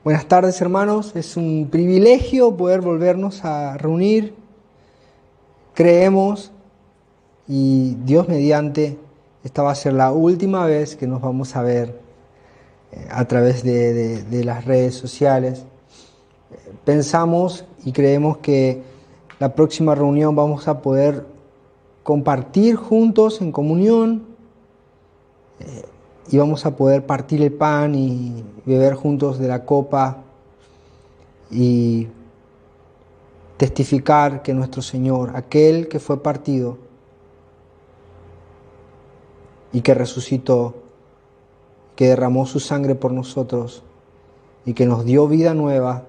Buenas tardes, hermanos. Es un privilegio poder volvernos a reunir. Creemos y Dios mediante, esta va a ser la última vez que nos vamos a ver a través de las redes sociales. Pensamos y creemos que la próxima reunión vamos a poder compartir juntos en comunión y vamos a poder partir el pan y beber juntos de la copa y testificar que nuestro Señor, aquel que fue partido y que resucitó, que derramó su sangre por nosotros y que nos dio vida nueva,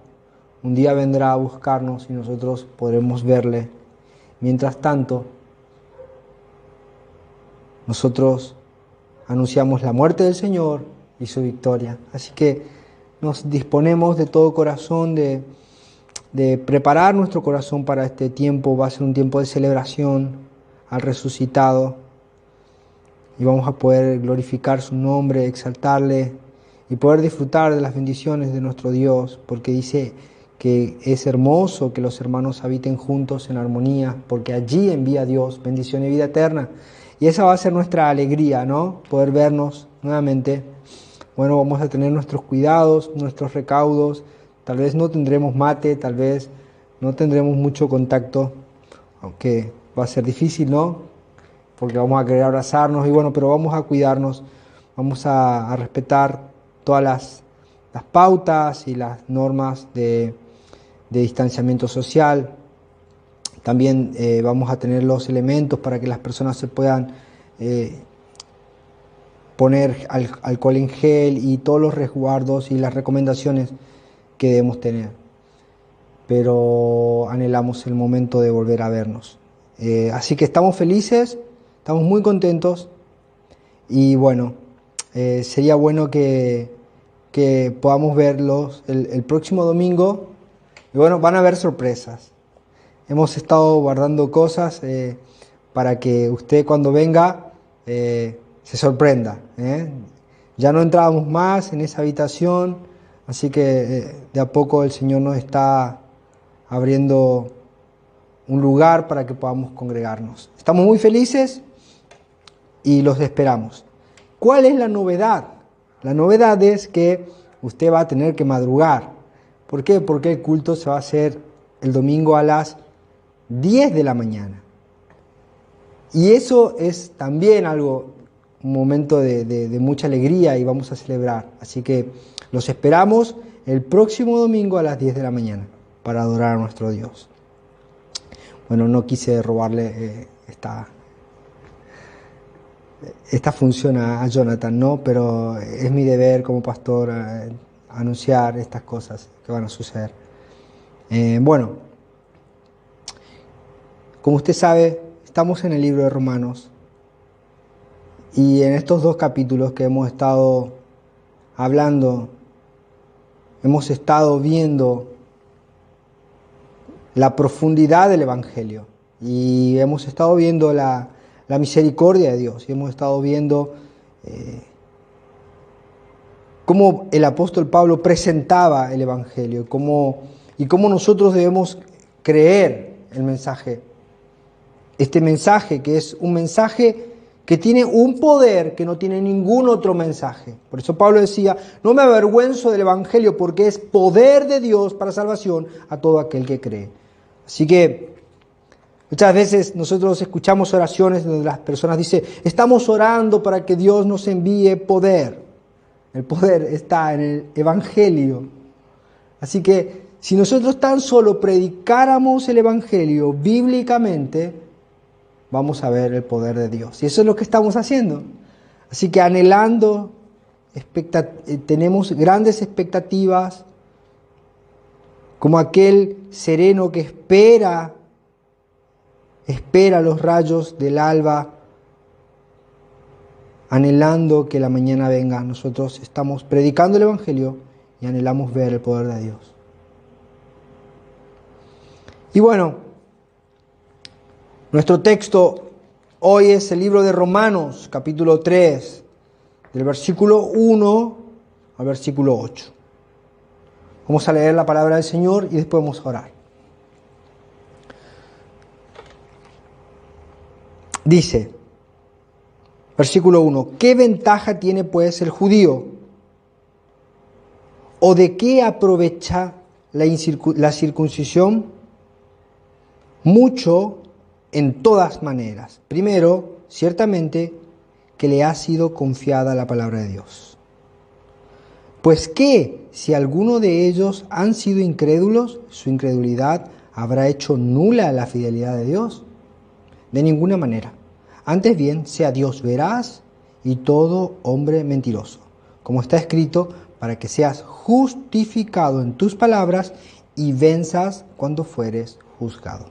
un día vendrá a buscarnos y nosotros podremos verle. Mientras tanto, nosotros anunciamos la muerte del Señor y su victoria. Así que nos disponemos de todo corazón de preparar nuestro corazón para este tiempo. Va a ser un tiempo de celebración al resucitado y vamos a poder glorificar su nombre, exaltarle y poder disfrutar de las bendiciones de nuestro Dios, porque dice que es hermoso que los hermanos habiten juntos en armonía, porque allí envía Dios bendición y vida eterna. Y esa va a ser nuestra alegría, ¿no? Poder vernos nuevamente. Bueno, vamos a tener nuestros cuidados, nuestros recaudos. Tal vez no tendremos mate, tal vez no tendremos mucho contacto, aunque va a ser difícil, ¿no? Porque vamos a querer abrazarnos y bueno, pero vamos a cuidarnos, vamos a respetar todas las pautas y las normas de distanciamiento social. También vamos a tener los elementos para que las personas se puedan poner alcohol en gel y todos los resguardos y las recomendaciones que debemos tener. Pero anhelamos el momento de volver a vernos. Así que estamos felices, estamos muy contentos y bueno, sería bueno que podamos verlos el próximo domingo. Y bueno, van a haber sorpresas. Hemos estado guardando cosas para que usted cuando venga se sorprenda. Ya no entrábamos más en esa habitación, así que de a poco el Señor nos está abriendo un lugar para que podamos congregarnos. Estamos muy felices y los esperamos. ¿Cuál es la novedad? La novedad es que usted va a tener que madrugar. ¿Por qué? Porque el culto se va a hacer el domingo a las 10 de la mañana. Y eso es también un momento de mucha alegría y vamos a celebrar. Así que los esperamos el próximo domingo a las 10 de la mañana para adorar a nuestro Dios. Bueno, no quise robarle esta función a Jonathan, ¿no? Pero es mi deber como pastor anunciar estas cosas que van a suceder. Bueno, como usted sabe, estamos en el libro de Romanos y en estos 2 capítulos que hemos estado hablando, hemos estado viendo la profundidad del Evangelio y hemos estado viendo la misericordia de Dios y hemos estado viendo cómo el apóstol Pablo presentaba el Evangelio y cómo nosotros debemos creer el mensaje. Este mensaje que es un mensaje que tiene un poder que no tiene ningún otro mensaje. Por eso Pablo decía, no me avergüenzo del Evangelio porque es poder de Dios para salvación a todo aquel que cree. Así que muchas veces nosotros escuchamos oraciones donde las personas dicen, estamos orando para que Dios nos envíe poder. El poder está en el Evangelio. Así que si nosotros tan solo predicáramos el Evangelio bíblicamente, vamos a ver el poder de Dios. Y eso es lo que estamos haciendo. Así que anhelando, tenemos grandes expectativas, como aquel sereno que espera los rayos del alba, anhelando que la mañana venga. Nosotros estamos predicando el Evangelio y anhelamos ver el poder de Dios. Y bueno, nuestro texto hoy es el libro de Romanos, capítulo 3, del versículo 1 al versículo 8. Vamos a leer la palabra del Señor y después vamos a orar. Dice, versículo 1, ¿qué ventaja tiene pues el judío? ¿O de qué aprovecha la circuncisión? Mucho en todas maneras. Primero, ciertamente, que le ha sido confiada la palabra de Dios. Pues que si alguno de ellos han sido incrédulos, su incredulidad habrá hecho nula la fidelidad de Dios. De ninguna manera. Antes bien, sea Dios veraz y todo hombre mentiroso, como está escrito, para que seas justificado en tus palabras y venzas cuando fueres juzgado.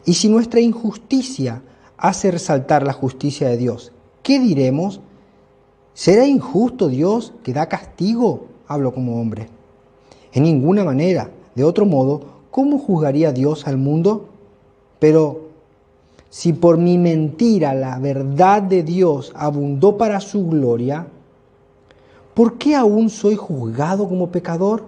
Y si nuestra injusticia hace resaltar la justicia de Dios, ¿qué diremos? ¿Será injusto Dios que da castigo? Hablo como hombre. En ninguna manera. De otro modo, ¿cómo juzgaría Dios al mundo? Pero si por mi mentira la verdad de Dios abundó para su gloria, ¿por qué aún soy juzgado como pecador?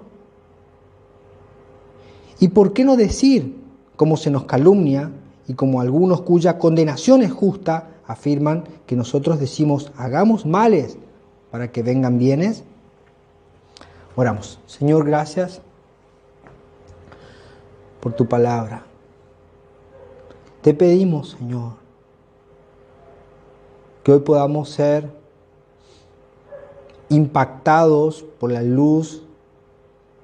¿Y por qué no decir, como se nos calumnia y como algunos cuya condenación es justa, afirman que nosotros decimos, hagamos males para que vengan bienes? Oramos. Señor, gracias por tu palabra. Te pedimos, Señor, que hoy podamos ser impactados por la luz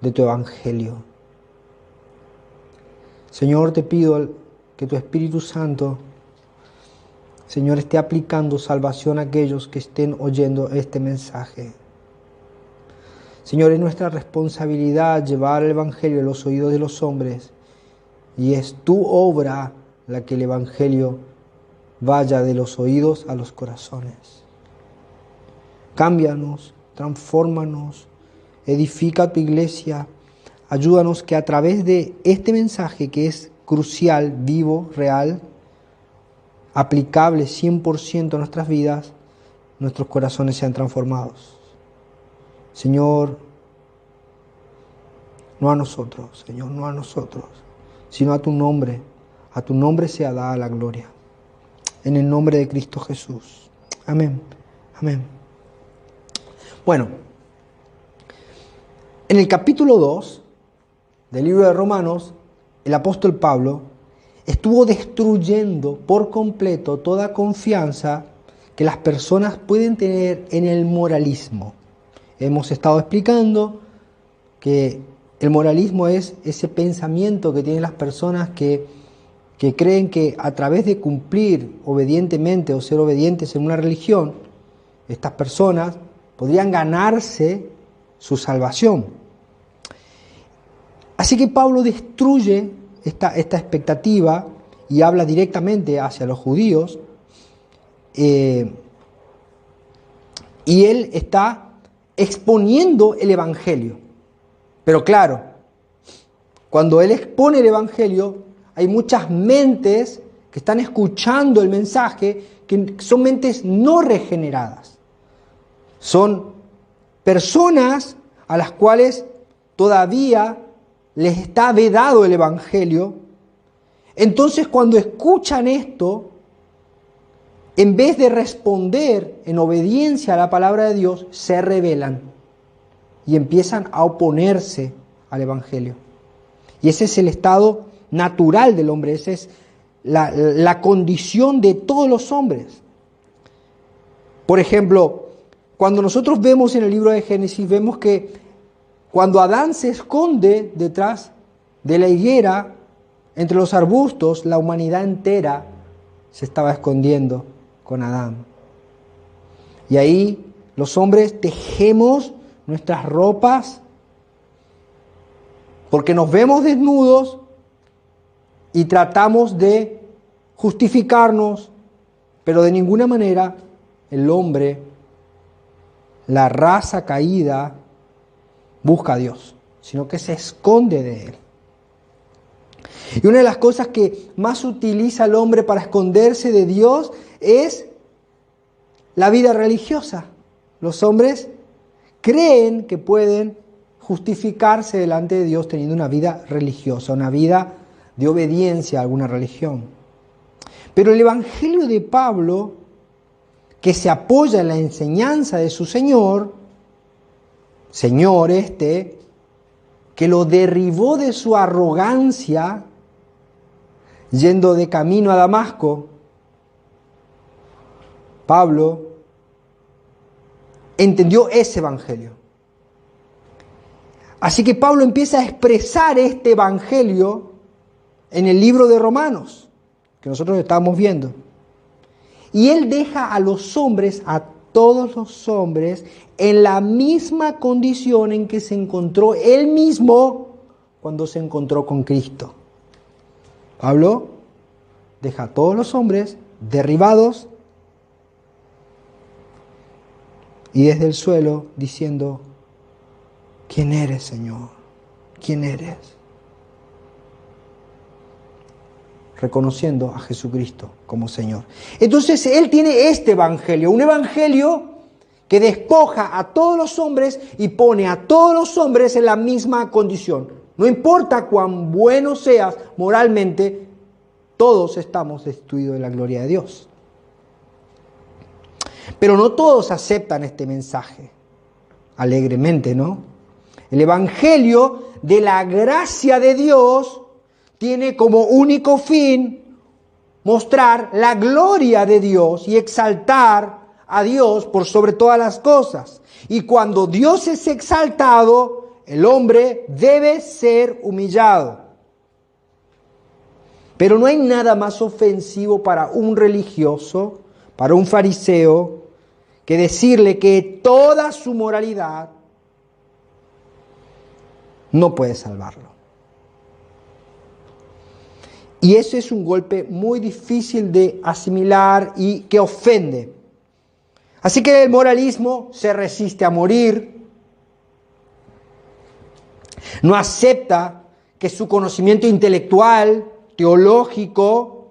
de tu Evangelio. Señor, te pido que tu Espíritu Santo, Señor, esté aplicando salvación a aquellos que estén oyendo este mensaje. Señor, es nuestra responsabilidad llevar el Evangelio a los oídos de los hombres, y es tu obra la que el Evangelio vaya de los oídos a los corazones. Cámbianos, transfórmanos, edifica tu iglesia, ayúdanos que a través de este mensaje que es crucial, vivo, real, aplicable 100% a nuestras vidas, nuestros corazones sean transformados. Señor, no a nosotros, Señor, no a nosotros, sino a tu nombre sea dada la gloria. En el nombre de Cristo Jesús. Amén. Amén. Bueno, en el capítulo 2 del libro de Romanos, el apóstol Pablo estuvo destruyendo por completo toda confianza que las personas pueden tener en el moralismo. Hemos estado explicando que el moralismo es ese pensamiento que tienen las personas que creen que a través de cumplir obedientemente o ser obedientes en una religión, estas personas podrían ganarse su salvación. Así que Pablo destruye esta expectativa y habla directamente hacia los judíos, y él está exponiendo el Evangelio. Pero claro, cuando él expone el Evangelio, hay muchas mentes que están escuchando el mensaje que son mentes no regeneradas. Son personas a las cuales todavía les está vedado el Evangelio. Entonces, cuando escuchan esto, en vez de responder en obediencia a la palabra de Dios, se rebelan y empiezan a oponerse al Evangelio. Y ese es el estado natural del hombre, esa es la condición de todos los hombres. Por ejemplo, cuando nosotros vemos en el libro de Génesis, vemos que cuando Adán se esconde detrás de la higuera, entre los arbustos, la humanidad entera se estaba escondiendo con Adán. Y ahí los hombres tejemos nuestras ropas porque nos vemos desnudos y tratamos de justificarnos, pero de ninguna manera el hombre, la raza caída, busca a Dios, sino que se esconde de Él. Y una de las cosas que más utiliza el hombre para esconderse de Dios es la vida religiosa. Los hombres creen que pueden justificarse delante de Dios teniendo una vida religiosa, una vida de obediencia a alguna religión. Pero el Evangelio de Pablo, que se apoya en la enseñanza de su Señor que lo derribó de su arrogancia, yendo de camino a Damasco, Pablo entendió ese Evangelio. Así que Pablo empieza a expresar este Evangelio en el libro de Romanos, que nosotros estamos viendo. Y él deja a los hombres, a todos los hombres, en la misma condición en que se encontró él mismo cuando se encontró con Cristo. Pablo deja a todos los hombres derribados y desde el suelo diciendo: ¿quién eres, Señor? ¿Quién eres? Reconociendo a Jesucristo como Señor. Entonces él tiene este evangelio, un evangelio que despoja a todos los hombres y pone a todos los hombres en la misma condición. No importa cuán bueno seas moralmente, todos estamos destituidos de la gloria de Dios. Pero no todos aceptan este mensaje alegremente, ¿no? El evangelio de la gracia de Dios tiene como único fin mostrar la gloria de Dios y exaltar a Dios por sobre todas las cosas. Y cuando Dios es exaltado, el hombre debe ser humillado. Pero no hay nada más ofensivo para un religioso, para un fariseo, que decirle que toda su moralidad no puede salvarlo. Y eso es un golpe muy difícil de asimilar y que ofende. Así que el moralismo se resiste a morir, no acepta que su conocimiento intelectual, teológico,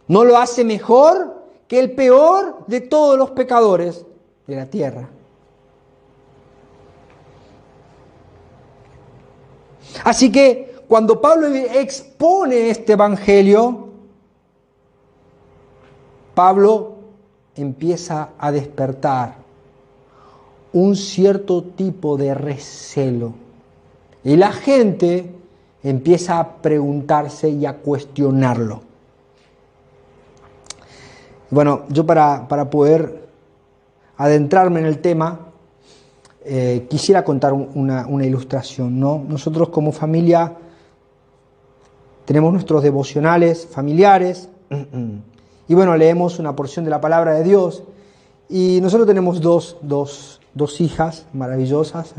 no lo hace mejor que el peor de todos los pecadores de la tierra. Así que cuando Pablo expone este evangelio, Pablo empieza a despertar un cierto tipo de recelo. Y la gente empieza a preguntarse y a cuestionarlo. Bueno, yo para poder adentrarme en el tema, quisiera contar una ilustración, ¿no? Nosotros como familia tenemos nuestros devocionales familiares y bueno, leemos una porción de la palabra de Dios y nosotros tenemos dos hijas maravillosas,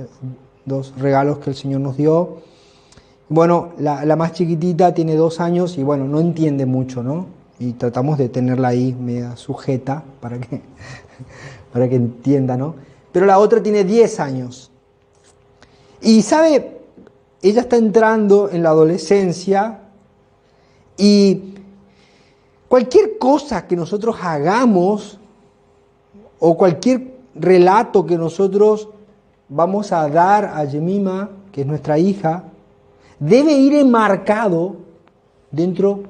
dos regalos que el Señor nos dio. Bueno, la más chiquitita tiene 2 años y bueno, no entiende mucho, ¿no? Y tratamos de tenerla ahí media sujeta para que entienda, ¿no? Pero la otra tiene 10 años. Y sabe, ella está entrando en la adolescencia y cualquier cosa que nosotros hagamos o cualquier relato que nosotros vamos a dar a Yemima, que es nuestra hija, debe ir enmarcado dentro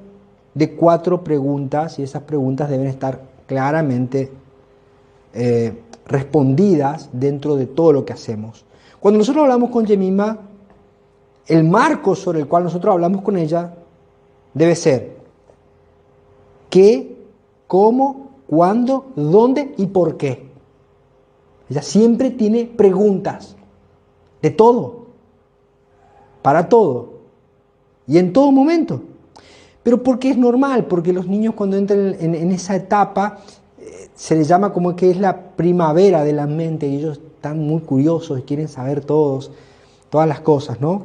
de 4 preguntas y esas preguntas deben estar claramente respondidas dentro de todo lo que hacemos. Cuando nosotros hablamos con Yemima, el marco sobre el cual nosotros hablamos con ella debe ser qué, cómo, cuándo, dónde y por qué. Ella siempre tiene preguntas de todo, para todo y en todo momento. Pero porque es normal, porque los niños cuando entran en esa etapa se les llama como que es la primavera de la mente y ellos están muy curiosos y quieren saber todas las cosas, ¿no?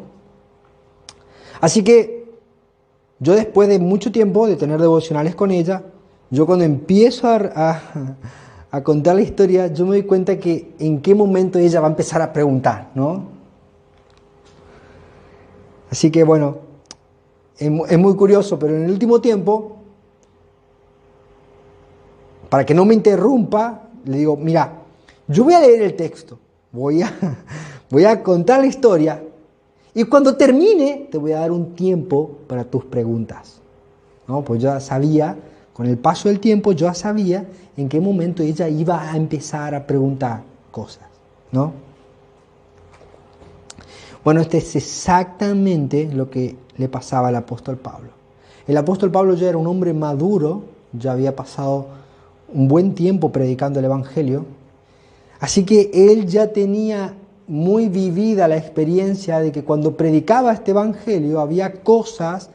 Así que yo después de mucho tiempo de tener devocionales con ella, yo cuando empiezo a contar la historia, yo me doy cuenta que en qué momento ella va a empezar a preguntar, ¿no? Así que bueno, es muy curioso, pero en el último tiempo, para que no me interrumpa, le digo, mira, yo voy a leer el texto, voy a voy a contar la historia y cuando termine te voy a dar un tiempo para tus preguntas. ¿No? Pues yo sabía, con el paso del tiempo, yo ya sabía en qué momento ella iba a empezar a preguntar cosas, ¿no? Bueno, este es exactamente lo que le pasaba al apóstol Pablo. El apóstol Pablo ya era un hombre maduro, ya había pasado un buen tiempo predicando el Evangelio, así que él ya tenía muy vivida la experiencia de que cuando predicaba este Evangelio había cosas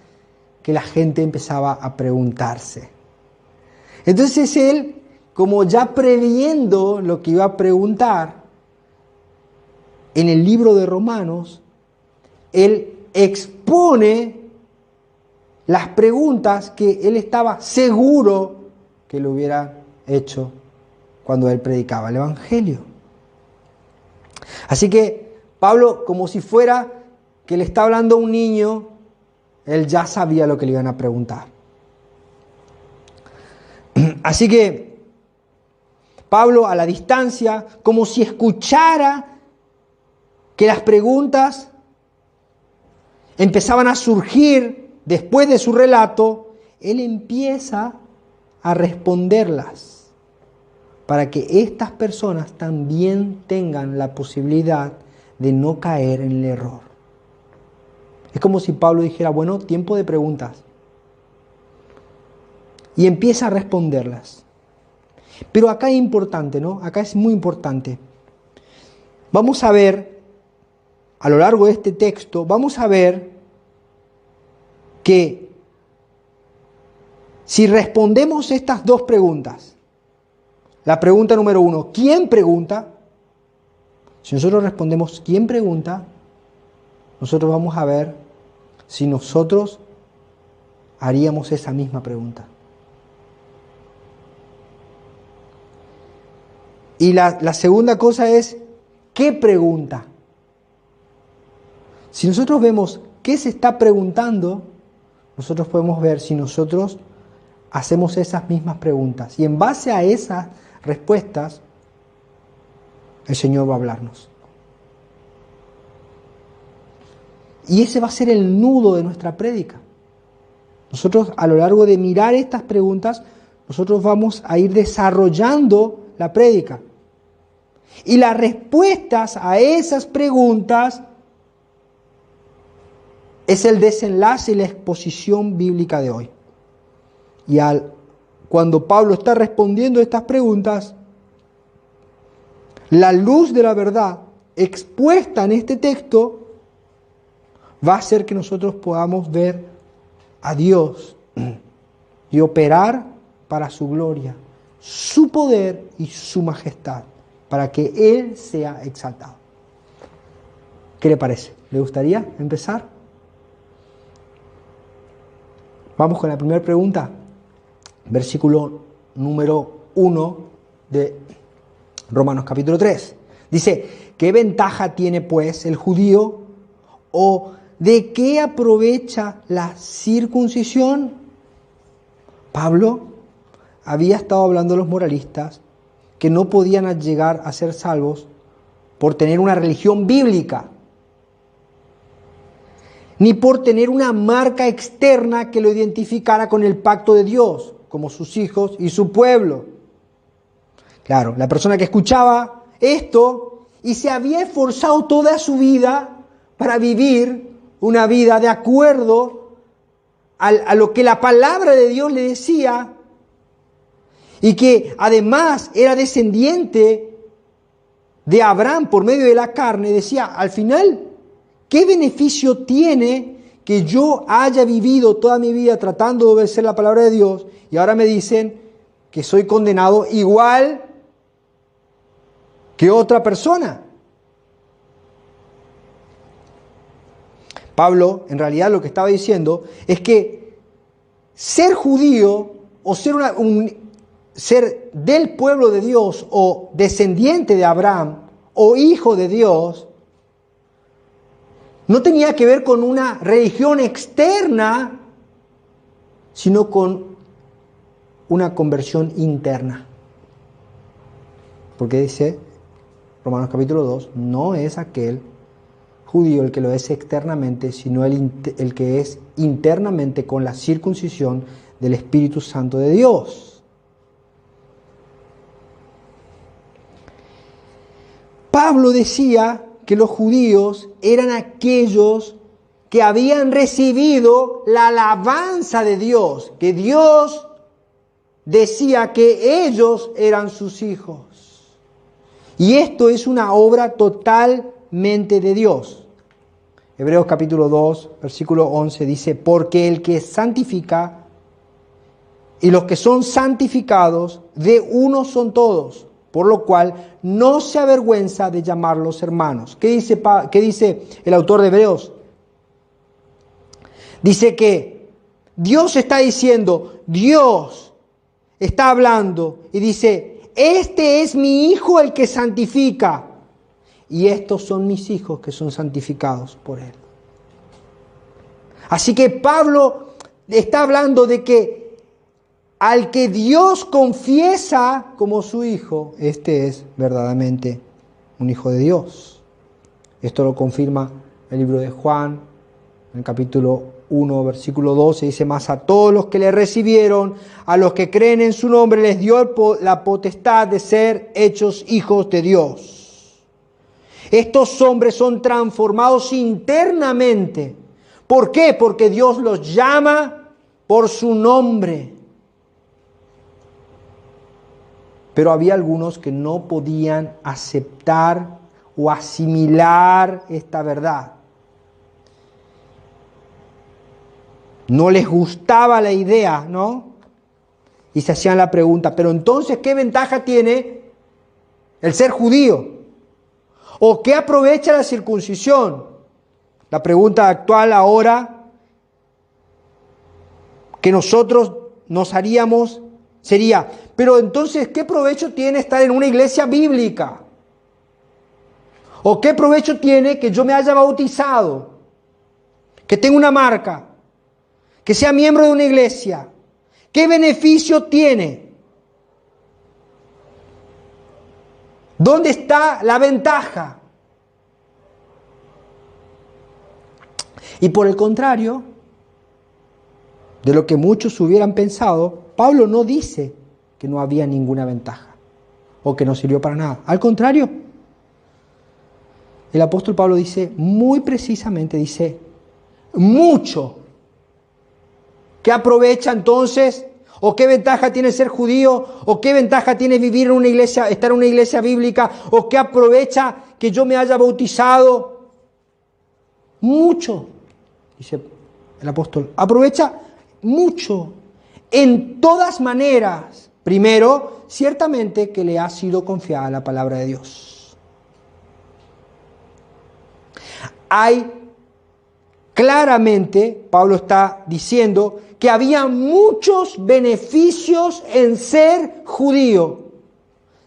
que la gente empezaba a preguntarse. Entonces él, como ya previendo lo que iba a preguntar, en el libro de Romanos, él expone las preguntas que él estaba seguro que le hubiera hecho cuando él predicaba el Evangelio. Así que Pablo, como si fuera que le está hablando a un niño, él ya sabía lo que le iban a preguntar. Así que Pablo, a la distancia, como si escuchara que las preguntas empezaban a surgir después de su relato, él empieza a responderlas para que estas personas también tengan la posibilidad de no caer en el error. Es como si Pablo dijera, bueno, tiempo de preguntas. Y empieza a responderlas. Pero acá es importante, ¿no? Acá es muy importante. Vamos a ver, a lo largo de este texto, vamos a ver que si respondemos estas dos preguntas, la pregunta número 1, ¿quién pregunta? Si nosotros respondemos ¿quién pregunta?, nosotros vamos a ver si nosotros haríamos esa misma pregunta. Y la segunda cosa es ¿qué pregunta? Si nosotros vemos qué se está preguntando, nosotros podemos ver si nosotros hacemos esas mismas preguntas. Y en base a esas respuestas, el Señor va a hablarnos. Y ese va a ser el nudo de nuestra prédica. Nosotros, a lo largo de mirar estas preguntas, nosotros vamos a ir desarrollando la prédica. Y las respuestas a esas preguntas es el desenlace y la exposición bíblica de hoy. Y cuando Pablo está respondiendo estas preguntas, la luz de la verdad expuesta en este texto va a hacer que nosotros podamos ver a Dios y operar para su gloria, su poder y su majestad, para que Él sea exaltado. ¿Qué le parece? ¿Le gustaría empezar? Vamos con la primera pregunta. Versículo número 1 de Romanos capítulo 3. Dice, ¿qué ventaja tiene pues el judío o de qué aprovecha la circuncisión? Pablo había estado hablando de los moralistas que no podían llegar a ser salvos por tener una religión bíblica, ni por tener una marca externa que lo identificara con el pacto de Dios, como sus hijos y su pueblo. Claro, la persona que escuchaba esto y se había esforzado toda su vida para vivir una vida de acuerdo a lo que la palabra de Dios le decía, y que además era descendiente de Abraham por medio de la carne, decía, al final, ¿qué beneficio tiene que yo haya vivido toda mi vida tratando de obedecer la palabra de Dios y ahora me dicen que soy condenado igual que otra persona? Pablo, en realidad, lo que estaba diciendo es que ser judío o ser del pueblo de Dios o descendiente de Abraham o hijo de Dios no tenía que ver con una religión externa, sino con una conversión interna. Porque dice Romanos capítulo 2, no es aquel judío el que lo es externamente, sino el que es internamente con la circuncisión del Espíritu Santo de Dios. Pablo decía que los judíos eran aquellos que habían recibido la alabanza de Dios, que Dios decía que ellos eran sus hijos. Y esto es una obra totalmente de Dios. Hebreos capítulo 2, versículo 11 dice, porque el que santifica y los que son santificados, de uno son todos, por lo cual no se avergüenza de llamarlos hermanos. ¿Qué dice el autor de Hebreos? Dice que Dios está diciendo, Dios está hablando y dice, este es mi hijo el que santifica y estos son mis hijos que son santificados por él. Así que Pablo está hablando de que al que Dios confiesa como su hijo, este es verdaderamente un hijo de Dios. Esto lo confirma el libro de Juan, en el capítulo 1, versículo 12, dice, mas a todos los que le recibieron, a los que creen en su nombre, les dio la potestad de ser hechos hijos de Dios. Estos hombres son transformados internamente. ¿Por qué? Porque Dios los llama por su nombre. Pero había algunos que no podían aceptar o asimilar esta verdad. No les gustaba la idea, ¿no? Y se hacían la pregunta, pero entonces, ¿qué ventaja tiene el ser judío? ¿O qué aprovecha la circuncisión? La pregunta actual ahora que nosotros nos haríamos sería, pero entonces, ¿qué provecho tiene estar en una iglesia bíblica? ¿O qué provecho tiene que yo me haya bautizado? Que tenga una marca, que sea miembro de una iglesia. ¿Qué beneficio tiene? ¿Dónde está la ventaja? Y por el contrario, de lo que muchos hubieran pensado, Pablo no dice que no había ninguna ventaja o que no sirvió para nada. Al contrario, el apóstol Pablo dice, muy precisamente, dice, mucho. ¿Qué aprovecha entonces? ¿O qué ventaja tiene ser judío? ¿O qué ventaja tiene vivir en una iglesia, estar en una iglesia bíblica? ¿O qué aprovecha que yo me haya bautizado? Mucho, dice el apóstol. Aprovecha mucho. En todas maneras. Primero, ciertamente que le ha sido confiada la palabra de Dios. Claramente, Pablo está diciendo que había muchos beneficios en ser judío,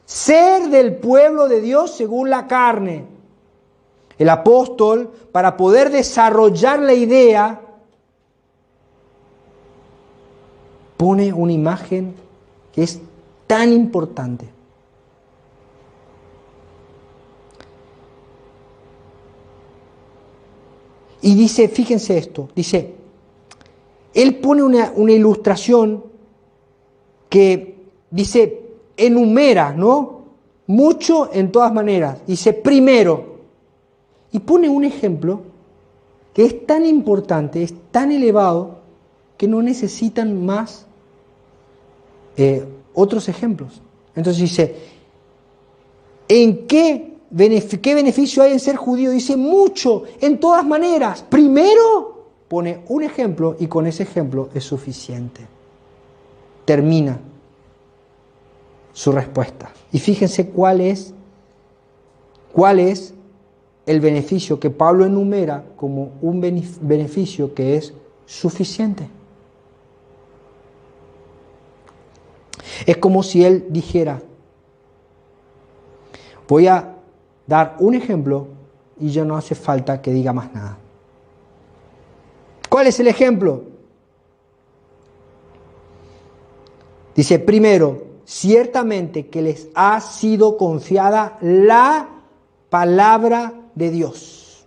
ser del pueblo de Dios según la carne. El apóstol, para poder desarrollar la idea, pone una imagen que es tan importante. Y dice, fíjense esto, dice, él pone una ilustración que dice, enumera, ¿no? Mucho en todas maneras. Dice, primero, y pone un ejemplo que es tan importante, es tan elevado, que no necesitan más otros ejemplos. Entonces dice, ¿en qué beneficio hay en ser judío? Dice, mucho, en todas maneras. Primero, pone un ejemplo y con ese ejemplo es suficiente. Termina su respuesta. Y fíjense cuál es el beneficio que Pablo enumera como un beneficio que es suficiente. Es como si él dijera, voy a dar un ejemplo y ya no hace falta que diga más nada. ¿Cuál es el ejemplo? Dice, primero, ciertamente que les ha sido confiada la palabra de Dios.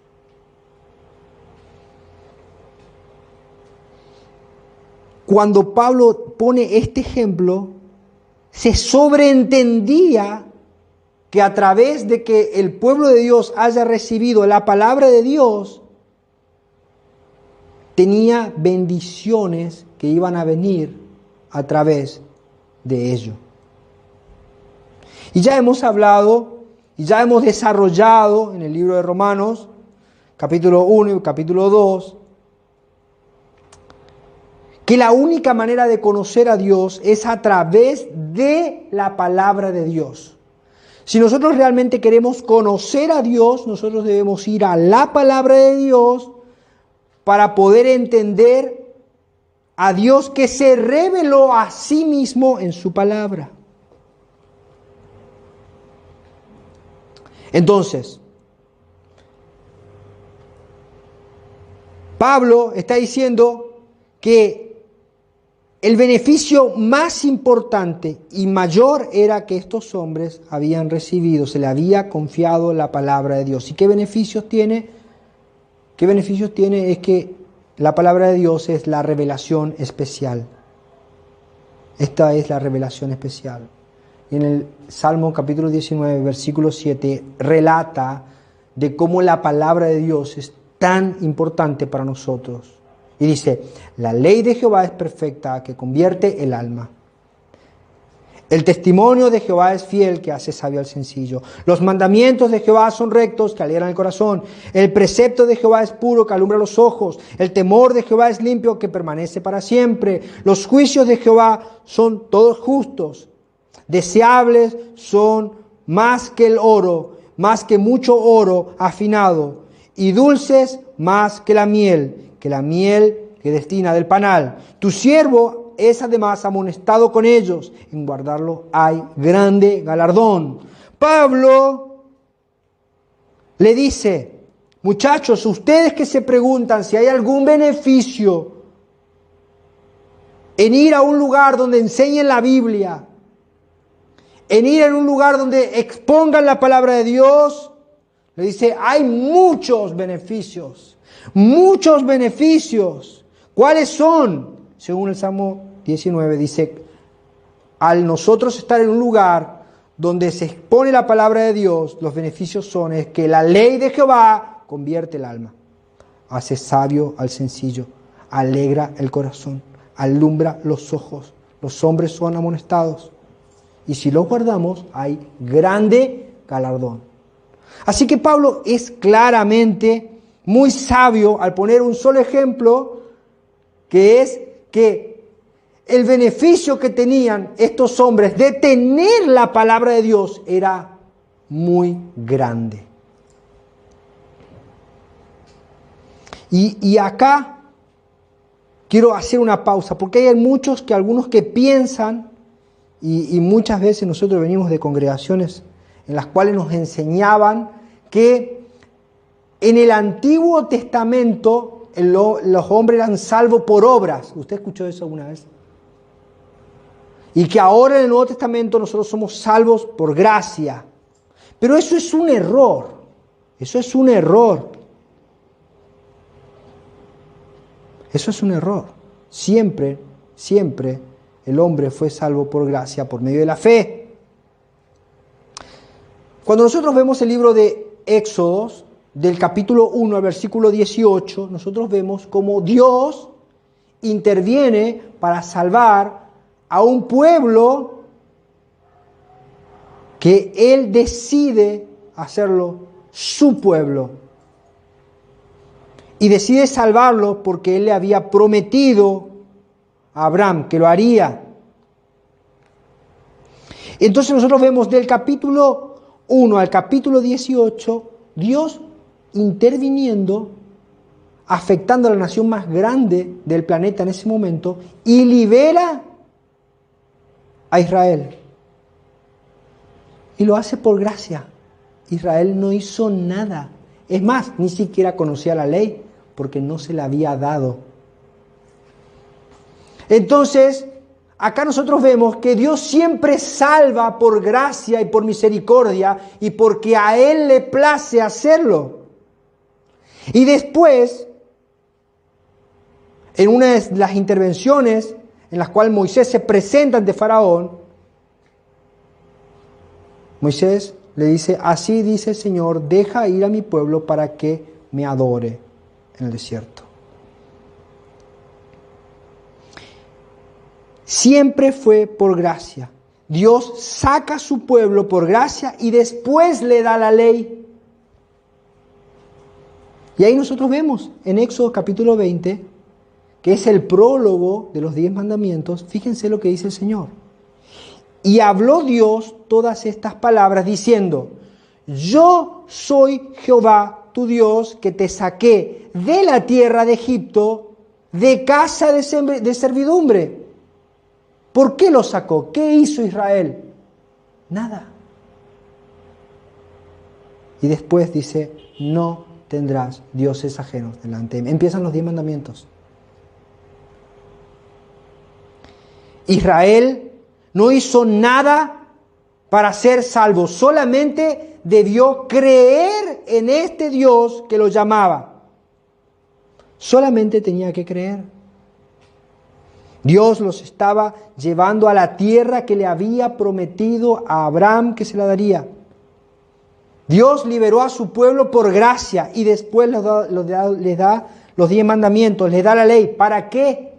Cuando Pablo pone este ejemplo, se sobreentendía que a través de que el pueblo de Dios haya recibido la palabra de Dios, tenía bendiciones que iban a venir a través de ello. Y ya hemos hablado y ya hemos desarrollado en el libro de Romanos, capítulo 1 y capítulo 2, que la única manera de conocer a Dios es a través de la palabra de Dios. Si nosotros realmente queremos conocer a Dios, nosotros debemos ir a la palabra de Dios para poder entender a Dios que se reveló a sí mismo en su palabra. Entonces, Pablo está diciendo que el beneficio más importante y mayor era que estos hombres habían recibido, se le había confiado la palabra de Dios. ¿Y qué beneficios tiene? ¿Qué beneficios tiene? Es que la palabra de Dios es la revelación especial. Esta es la revelación especial. Y en el Salmo capítulo 19, versículo 7, relata de cómo la palabra de Dios es tan importante para nosotros. Y dice, la ley de Jehová es perfecta, que convierte el alma. El testimonio de Jehová es fiel, que hace sabio al sencillo. Los mandamientos de Jehová son rectos, que alegran el corazón. El precepto de Jehová es puro, que alumbra los ojos. El temor de Jehová es limpio, que permanece para siempre. Los juicios de Jehová son todos justos. Deseables son más que el oro, más que mucho oro afinado. Y dulces más que la miel que destina del panal. Tu siervo es además amonestado con ellos. En guardarlo hay grande galardón. Pablo le dice, muchachos, ustedes que se preguntan si hay algún beneficio en ir a un lugar donde enseñen la Biblia, en ir a un lugar donde expongan la palabra de Dios, le dice, hay muchos beneficios. Muchos beneficios. ¿Cuáles son? Según el Salmo 19 dice, al nosotros estar en un lugar donde se expone la palabra de Dios, los beneficios son es que la ley de Jehová convierte el alma, hace sabio al sencillo, alegra el corazón, alumbra los ojos, los hombres son amonestados y si los guardamos hay grande galardón. Así que Pablo es claramente muy sabio al poner un solo ejemplo, que es que el beneficio que tenían estos hombres de tener la palabra de Dios era muy grande. Y acá quiero hacer una pausa, porque hay muchos algunos que piensan, y muchas veces nosotros venimos de congregaciones en las cuales nos enseñaban que en el Antiguo Testamento los hombres eran salvos por obras. ¿Usted escuchó eso alguna vez? Y que ahora en el Nuevo Testamento nosotros somos salvos por gracia. Pero eso es un error. Eso es un error. Eso es un error. Siempre, siempre el hombre fue salvo por gracia, por medio de la fe. Cuando nosotros vemos el libro de Éxodos, del capítulo 1 al versículo 18, nosotros vemos cómo Dios interviene para salvar a un pueblo que Él decide hacerlo su pueblo. Y decide salvarlo porque Él le había prometido a Abraham que lo haría. Entonces nosotros vemos del capítulo 1 al capítulo 18, Dios interviniendo, afectando a la nación más grande del planeta en ese momento, y libera a Israel. Y lo hace por gracia. Israel no hizo nada. Es más, ni siquiera conocía la ley, porque no se la había dado. Entonces, acá nosotros vemos que Dios siempre salva por gracia y por misericordia y porque a Él le place hacerlo. Y después, en una de las intervenciones en las cuales Moisés se presenta ante Faraón, Moisés le dice: así dice el Señor, deja ir a mi pueblo para que me adore en el desierto. Siempre fue por gracia. Dios saca a su pueblo por gracia y después le da la ley. Y ahí nosotros vemos en Éxodo capítulo 20, que es el prólogo de los 10 mandamientos, fíjense lo que dice el Señor. Y habló Dios todas estas palabras diciendo: yo soy Jehová tu Dios, que te saqué de la tierra de Egipto, de casa de servidumbre. ¿Por qué lo sacó? ¿Qué hizo Israel? Nada. Y después dice: no tendrás dioses ajenos delante de mí. Empiezan los 10 mandamientos. Israel no hizo nada para ser salvo, solamente debió creer en este Dios que lo llamaba. Solamente tenía que creer. Dios los estaba llevando a la tierra que le había prometido a Abraham que se la daría. Dios liberó a su pueblo por gracia y después les da los 10 mandamientos, les da la ley. ¿Para qué?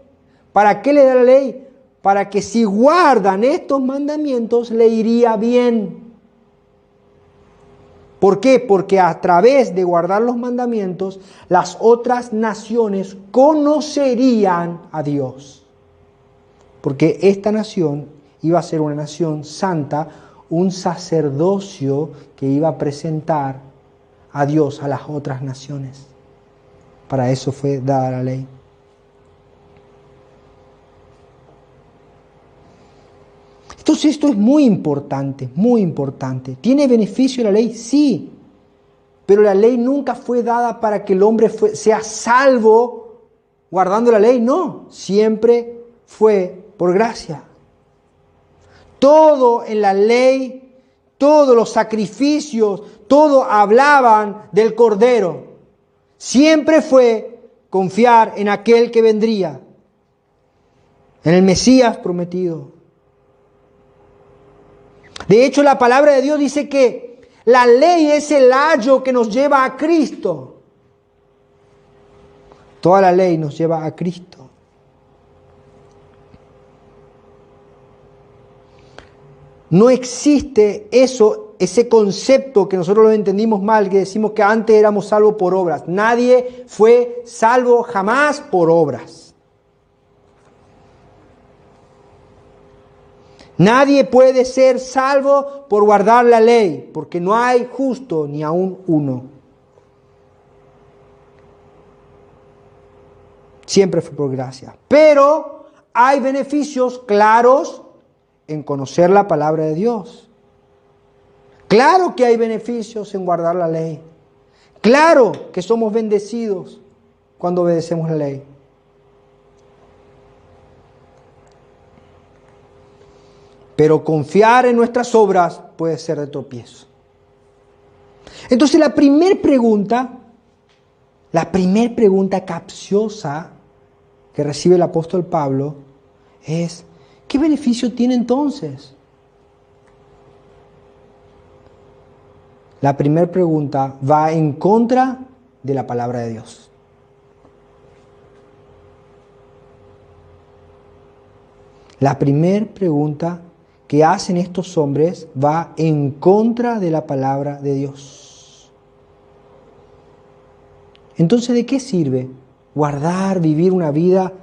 ¿Para qué le da la ley? Para que si guardan estos mandamientos le iría bien. ¿Por qué? Porque a través de guardar los mandamientos, las otras naciones conocerían a Dios. Porque esta nación iba a ser una nación santa, un sacerdocio que iba a presentar a Dios a las otras naciones. Para eso fue dada la ley. Entonces esto es muy importante, muy importante. ¿Tiene beneficio la ley? Sí. Pero la ley nunca fue dada para que el hombre sea salvo guardando la ley. No, siempre fue por gracia. Todo en la ley, todos los sacrificios, todo hablaban del Cordero. Siempre fue confiar en aquel que vendría, en el Mesías prometido. De hecho, la palabra de Dios dice que la ley es el ayo que nos lleva a Cristo. Toda la ley nos lleva a Cristo. No existe ese concepto que nosotros lo entendimos mal, que decimos que antes éramos salvos por obras. Nadie fue salvo jamás por obras. Nadie puede ser salvo por guardar la ley, porque no hay justo ni aún uno. Siempre fue por gracia. Pero hay beneficios claros en conocer la palabra de Dios. Claro que hay beneficios en guardar la ley. Claro que somos bendecidos cuando obedecemos la ley. Pero confiar en nuestras obras puede ser de tropiezo. Entonces la primera pregunta capciosa que recibe el apóstol Pablo es: ¿qué beneficio tiene entonces? La primera pregunta va en contra de la palabra de Dios. La primera pregunta que hacen estos hombres va en contra de la palabra de Dios. Entonces, ¿de qué sirve guardar, vivir una vida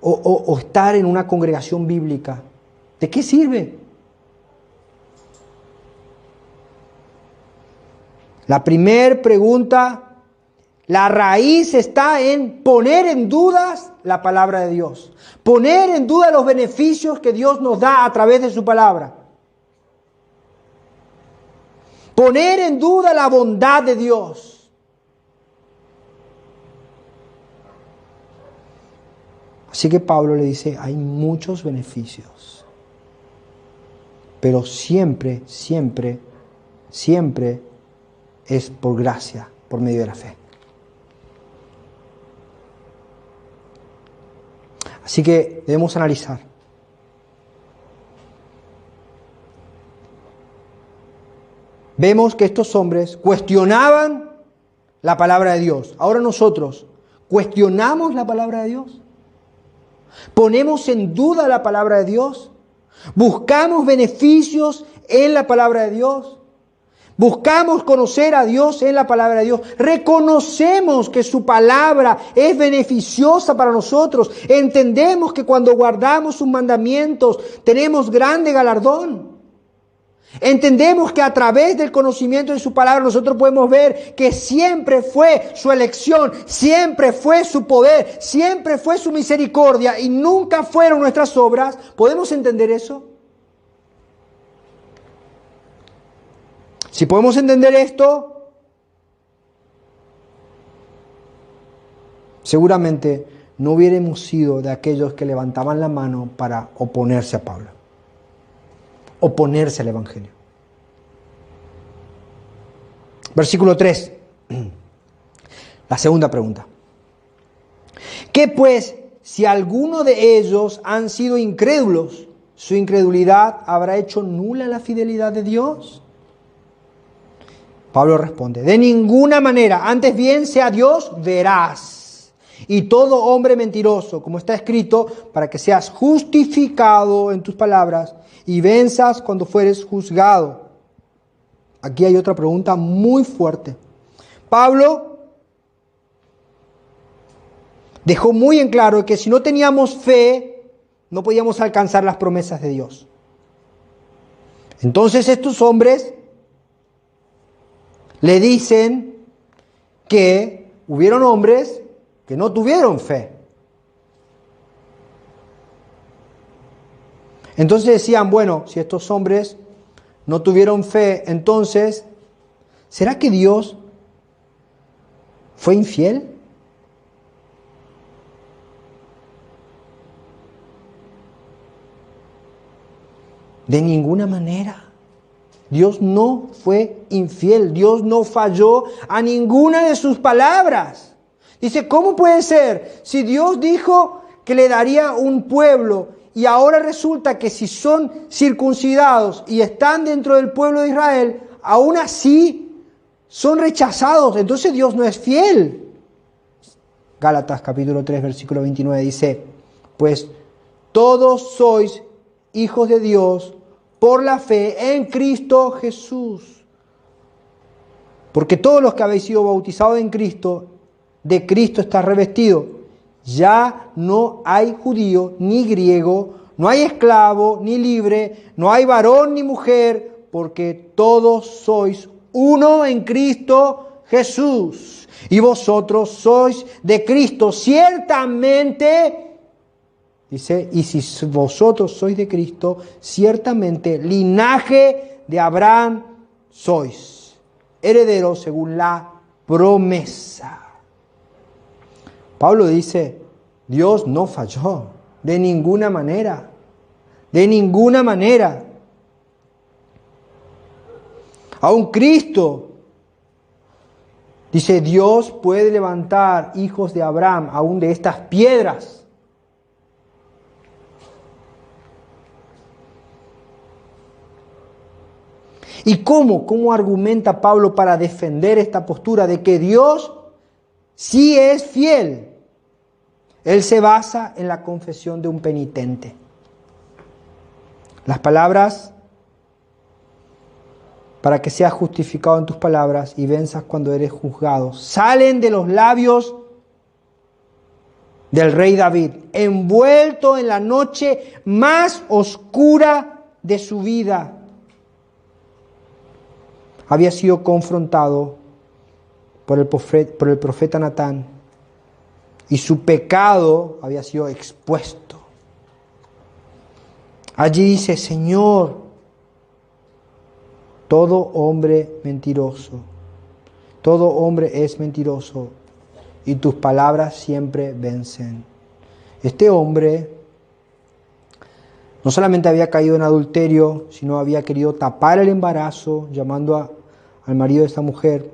o estar en una congregación bíblica? ¿De qué sirve? La primera pregunta, la raíz está en poner en dudas la palabra de Dios. Poner en duda los beneficios que Dios nos da a través de su palabra. Poner en duda la bondad de Dios. Así que Pablo le dice, hay muchos beneficios, pero siempre, siempre, siempre es por gracia, por medio de la fe. Así que debemos analizar. Vemos que estos hombres cuestionaban la palabra de Dios. Ahora nosotros, ¿cuestionamos la palabra de Dios? ¿Ponemos en duda la palabra de Dios? ¿Buscamos beneficios en la palabra de Dios? ¿Buscamos conocer a Dios en la palabra de Dios? ¿Reconocemos que su palabra es beneficiosa para nosotros? ¿Entendemos que cuando guardamos sus mandamientos tenemos grande galardón? Entendemos que a través del conocimiento de su palabra nosotros podemos ver que siempre fue su elección, siempre fue su poder, siempre fue su misericordia y nunca fueron nuestras obras. ¿Podemos entender eso? Si podemos entender esto, seguramente no hubiéramos sido de aquellos que levantaban la mano para oponerse a Pablo, oponerse al Evangelio. Versículo 3, la segunda pregunta. ¿Qué pues si alguno de ellos han sido incrédulos? ¿Su incredulidad habrá hecho nula la fidelidad de Dios? Pablo responde, de ninguna manera, antes bien sea Dios veraz y todo hombre mentiroso, como está escrito, para que seas justificado en tus palabras y venzas cuando fueres juzgado. Aquí hay otra pregunta muy fuerte. Pablo dejó muy en claro que si no teníamos fe, no podíamos alcanzar las promesas de Dios. Entonces estos hombres le dicen que hubieron hombres que no tuvieron fe. Entonces decían, bueno, si estos hombres no tuvieron fe, entonces, ¿será que Dios fue infiel? De ninguna manera. Dios no fue infiel, Dios no falló a ninguna de sus palabras. Dice, ¿cómo puede ser? Si Dios dijo que le daría un pueblo y ahora resulta que si son circuncidados y están dentro del pueblo de Israel, aún así son rechazados, entonces Dios no es fiel. Gálatas capítulo 3 versículo 29 dice, pues todos sois hijos de Dios por la fe en Cristo Jesús. Porque todos los que habéis sido bautizados en Cristo, de Cristo está revestido. Ya no hay judío ni griego, no hay esclavo ni libre, no hay varón ni mujer, porque todos sois uno en Cristo Jesús. Y vosotros sois de Cristo, ciertamente. Dice, y si vosotros sois de Cristo, ciertamente linaje de Abraham sois, herederos según la promesa. Pablo dice, Dios no falló, de ninguna manera, de ninguna manera. Aún Cristo, dice, Dios puede levantar hijos de Abraham, aún de estas piedras. ¿Y cómo argumenta Pablo para defender esta postura de que Dios sí es fiel? Él se basa en la confesión de un penitente. Las palabras, para que seas justificado en tus palabras y venzas cuando eres juzgado, salen de los labios del rey David, envuelto en la noche más oscura de su vida. Había sido confrontado por el profeta Natán y su pecado había sido expuesto. Allí dice, Señor, todo hombre mentiroso, todo hombre es mentiroso y tus palabras siempre vencen. Este hombre no solamente había caído en adulterio, sino había querido tapar el embarazo, llamando al marido de esta mujer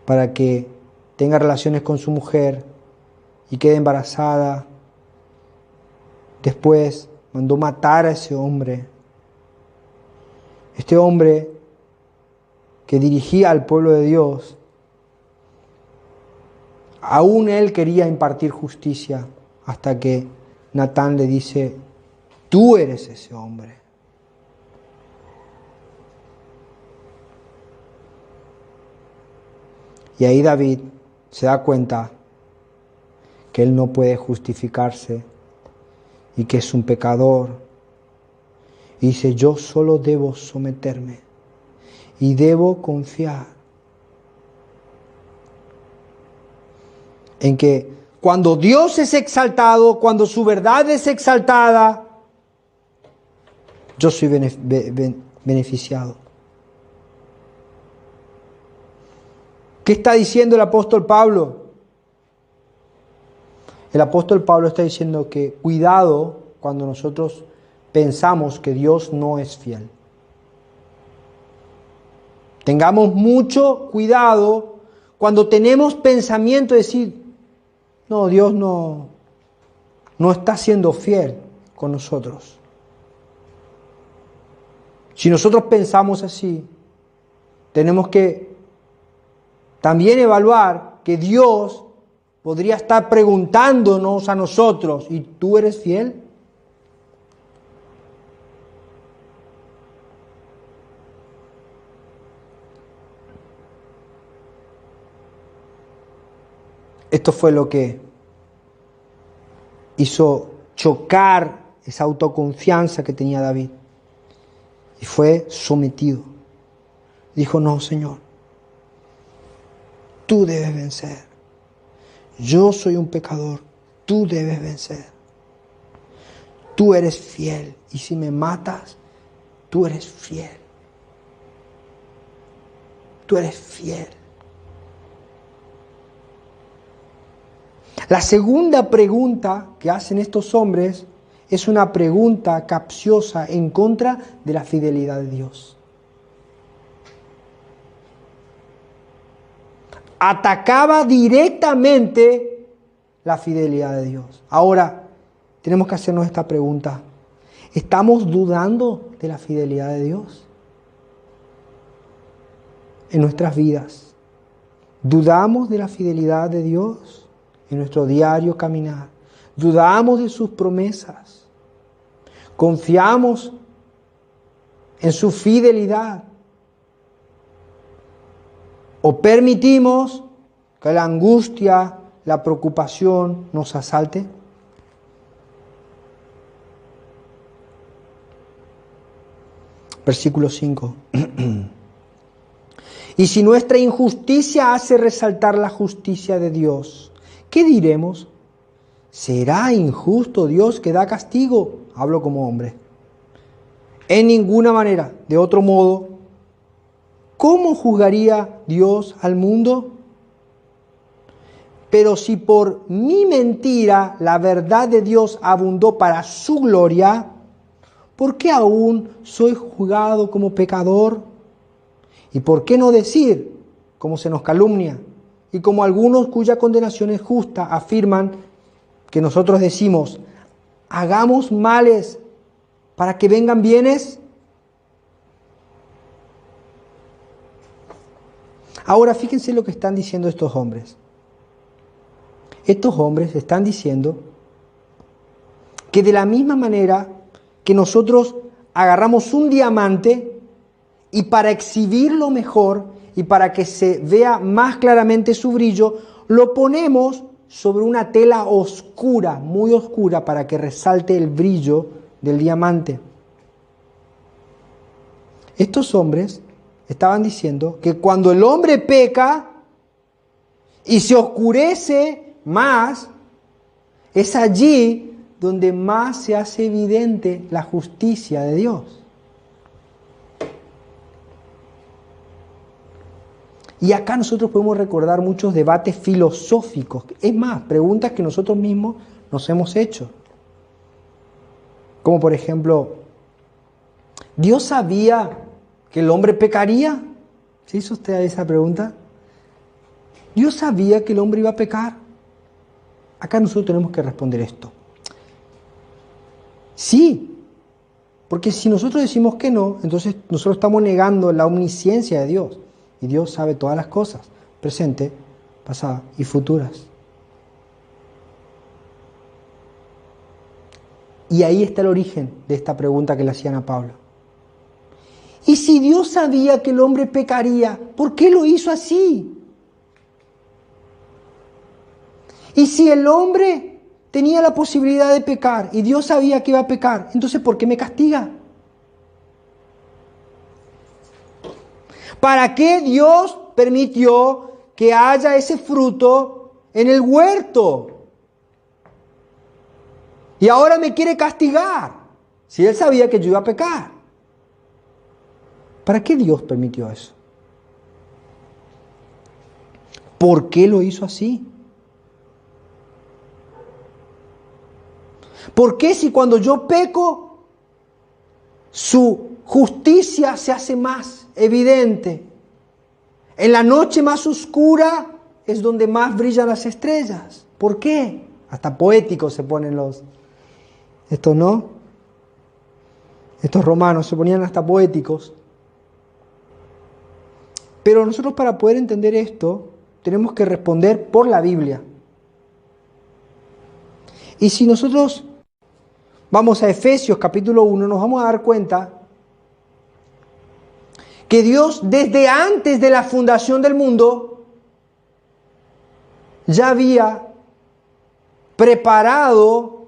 para que tenga relaciones con su mujer y quede embarazada. Después mandó matar a ese hombre. Este hombre que dirigía al pueblo de Dios, aún él quería impartir justicia hasta que Natán le dice: tú eres ese hombre. Y ahí David se da cuenta que él no puede justificarse y que es un pecador. Y dice: yo solo debo someterme y debo confiar en que cuando Dios es exaltado, cuando su verdad es exaltada, yo soy beneficiado. ¿Qué está diciendo el apóstol Pablo? El apóstol Pablo está diciendo que cuidado cuando nosotros pensamos que Dios no es fiel. Tengamos mucho cuidado cuando tenemos pensamiento de decir: no, Dios no está siendo fiel con nosotros. Si nosotros pensamos así, tenemos que también evaluar que Dios podría estar preguntándonos a nosotros: ¿y tú eres fiel? Esto fue lo que hizo chocar esa autoconfianza que tenía David. Y fue sometido. Dijo: no, Señor, tú debes vencer. Yo soy un pecador, tú debes vencer. Tú eres fiel, y si me matas, tú eres fiel. Tú eres fiel. La segunda pregunta que hacen estos hombres es una pregunta capciosa en contra de la fidelidad de Dios. Atacaba directamente la fidelidad de Dios. Ahora, tenemos que hacernos esta pregunta: ¿estamos dudando de la fidelidad de Dios en nuestras vidas? ¿Dudamos de la fidelidad de Dios en nuestro diario caminar? ¿Dudamos de sus promesas? ¿Confiamos en su fidelidad? ¿O permitimos que la angustia, la preocupación nos asalte? Versículo 5. Y si nuestra injusticia hace resaltar la justicia de Dios, ¿qué diremos? ¿Será injusto Dios que da castigo? Hablo como hombre. En ninguna manera. De otro modo, ¿cómo juzgaría Dios al mundo? Pero si por mi mentira la verdad de Dios abundó para su gloria, ¿por qué aún soy juzgado como pecador? ¿Y por qué no decir, como se nos calumnia, y como algunos cuya condenación es justa afirman que nosotros decimos: hagamos males para que vengan bienes? Ahora fíjense lo que están diciendo estos hombres. Estos hombres están diciendo que de la misma manera que nosotros agarramos un diamante y para exhibirlo mejor y para que se vea más claramente su brillo, lo ponemos sobre una tela oscura, muy oscura, para que resalte el brillo del diamante. Estos hombres estaban diciendo que cuando el hombre peca y se oscurece más, es allí donde más se hace evidente la justicia de Dios. Y acá nosotros podemos recordar muchos debates filosóficos, es más, preguntas que nosotros mismos nos hemos hecho. Como por ejemplo, ¿Dios sabía que el hombre pecaría? ¿Se hizo usted esa pregunta? ¿Dios sabía que el hombre iba a pecar? Acá nosotros tenemos que responder esto. Sí, porque si nosotros decimos que no, entonces nosotros estamos negando la omnisciencia de Dios. Y Dios sabe todas las cosas, presente, pasada y futuras. Y ahí está el origen de esta pregunta que le hacían a Pablo. Y si Dios sabía que el hombre pecaría, ¿por qué lo hizo así? Y si el hombre tenía la posibilidad de pecar y Dios sabía que iba a pecar, entonces ¿por qué me castiga? ¿Para qué Dios permitió que haya ese fruto en el huerto? Y ahora me quiere castigar, si Él sabía que yo iba a pecar. ¿Para qué Dios permitió eso? ¿Por qué lo hizo así? ¿Por qué si cuando yo peco, su justicia se hace más evidente? En la noche más oscura es donde más brillan las estrellas. ¿Por qué? Hasta poéticos se ponen estos, ¿no? Estos romanos se ponían hasta poéticos. Pero nosotros para poder entender esto, tenemos que responder por la Biblia. Y si nosotros vamos a Efesios capítulo 1, nos vamos a dar cuenta que Dios desde antes de la fundación del mundo ya había preparado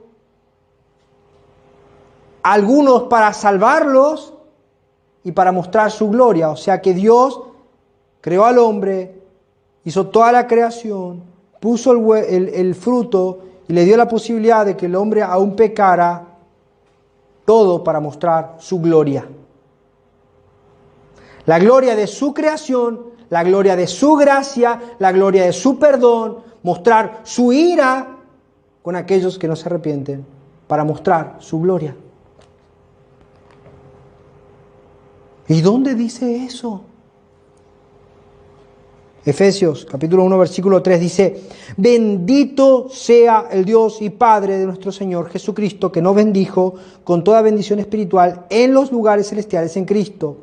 a algunos para salvarlos y para mostrar su gloria. O sea que Dios creó al hombre, hizo toda la creación, puso el fruto y le dio la posibilidad de que el hombre aún pecara, todo para mostrar su gloria. La gloria de su creación, la gloria de su gracia, la gloria de su perdón, mostrar su ira con aquellos que no se arrepienten, para mostrar su gloria. ¿Y dónde dice eso? Efesios capítulo 1 versículo 3 dice: bendito sea el Dios y Padre de nuestro Señor Jesucristo, que nos bendijo con toda bendición espiritual en los lugares celestiales en Cristo.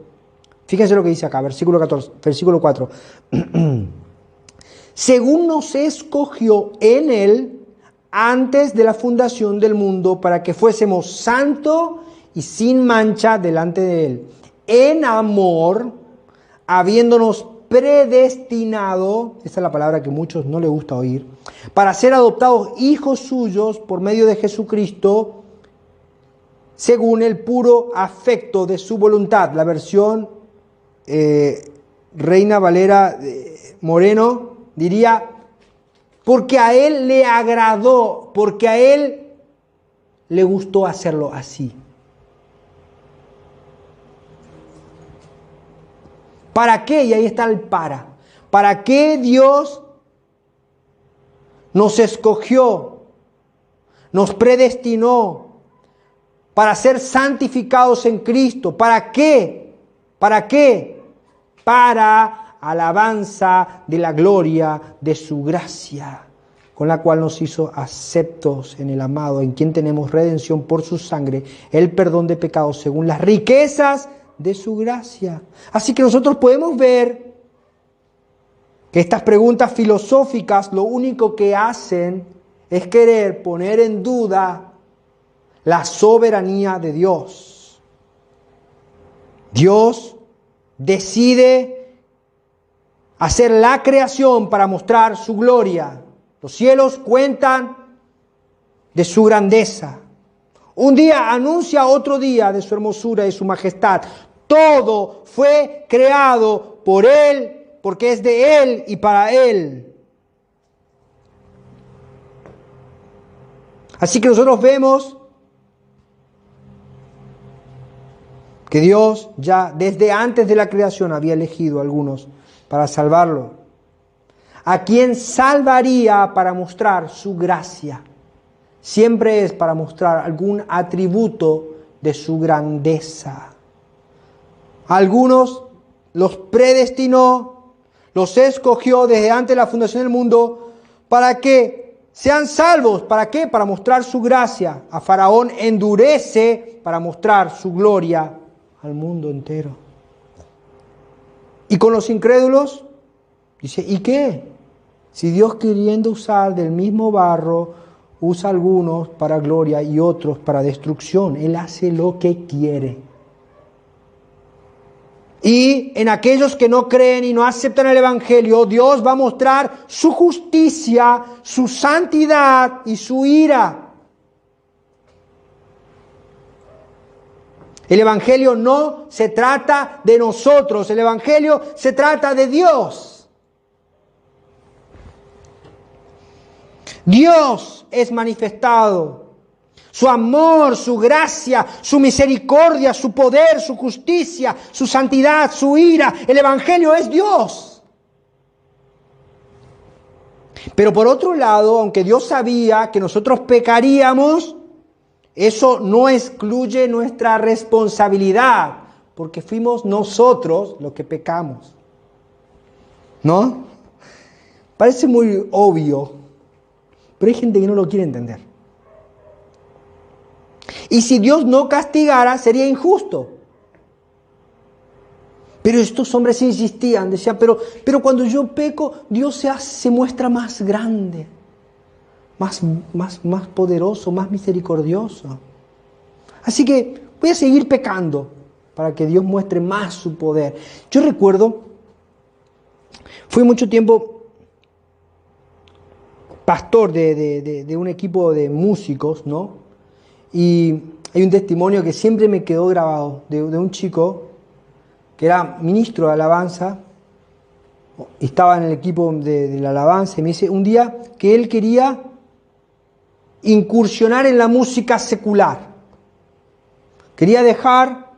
Fíjense lo que dice acá, versículo 4. Según nos escogió en Él antes de la fundación del mundo, para que fuésemos santos y sin mancha delante de Él, en amor, habiéndonos predestinado, esa es la palabra que a muchos no les gusta oír, para ser adoptados hijos suyos por medio de Jesucristo, según el puro afecto de su voluntad. La versión Reina Valera Moreno diría: porque a Él le agradó, porque a Él le gustó hacerlo así. ¿Para qué? Y ahí está el para. ¿Para qué Dios nos escogió, nos predestinó para ser santificados en Cristo? ¿Para qué? ¿Para qué? Para alabanza de la gloria de su gracia, con la cual nos hizo aceptos en el amado, en quien tenemos redención por su sangre, el perdón de pecados según las riquezas de su gracia. Así que nosotros podemos ver que estas preguntas filosóficas lo único que hacen es querer poner en duda la soberanía de Dios. Dios decide hacer la creación para mostrar su gloria. Los cielos cuentan de su grandeza. Un día anuncia otro día de su hermosura y su majestad. Todo fue creado por Él, porque es de Él y para Él. Así que nosotros vemos que Dios ya desde antes de la creación había elegido a algunos para salvarlo. ¿A quién salvaría para mostrar su gracia? siempre es para mostrar algún atributo de su grandeza. Algunos los predestinó, los escogió desde antes de la fundación del mundo para que sean salvos. ¿Para qué? Para mostrar su gracia. A Faraón endurece para mostrar su gloria al mundo entero. Y con los incrédulos, dice, ¿y qué? Si Dios, queriendo usar del mismo barro, usa algunos para gloria y otros para destrucción. Él hace lo que quiere. Y en aquellos que no creen y no aceptan el Evangelio, Dios va a mostrar su justicia, su santidad y su ira. El Evangelio no se trata de nosotros, el Evangelio se trata de Dios. Dios es manifestado. Su amor, su gracia, su misericordia, su poder, su justicia, su santidad, su ira. El Evangelio es Dios. Pero por otro lado, aunque Dios sabía que nosotros pecaríamos, eso no excluye nuestra responsabilidad, porque fuimos nosotros los que pecamos. ¿No? Parece muy obvio, pero hay gente que no lo quiere entender. Y si Dios no castigara, sería injusto. Pero estos hombres insistían, decían, pero cuando yo peco, Dios se muestra más grande, más poderoso, más misericordioso. Así que voy a seguir pecando para que Dios muestre más su poder. Yo recuerdo, fui mucho tiempo pastor de un equipo de músicos, ¿no? Y hay un testimonio que siempre me quedó grabado de un chico que era ministro de alabanza y estaba en el equipo de la alabanza y me dice un día que él quería incursionar en la música secular. Quería dejar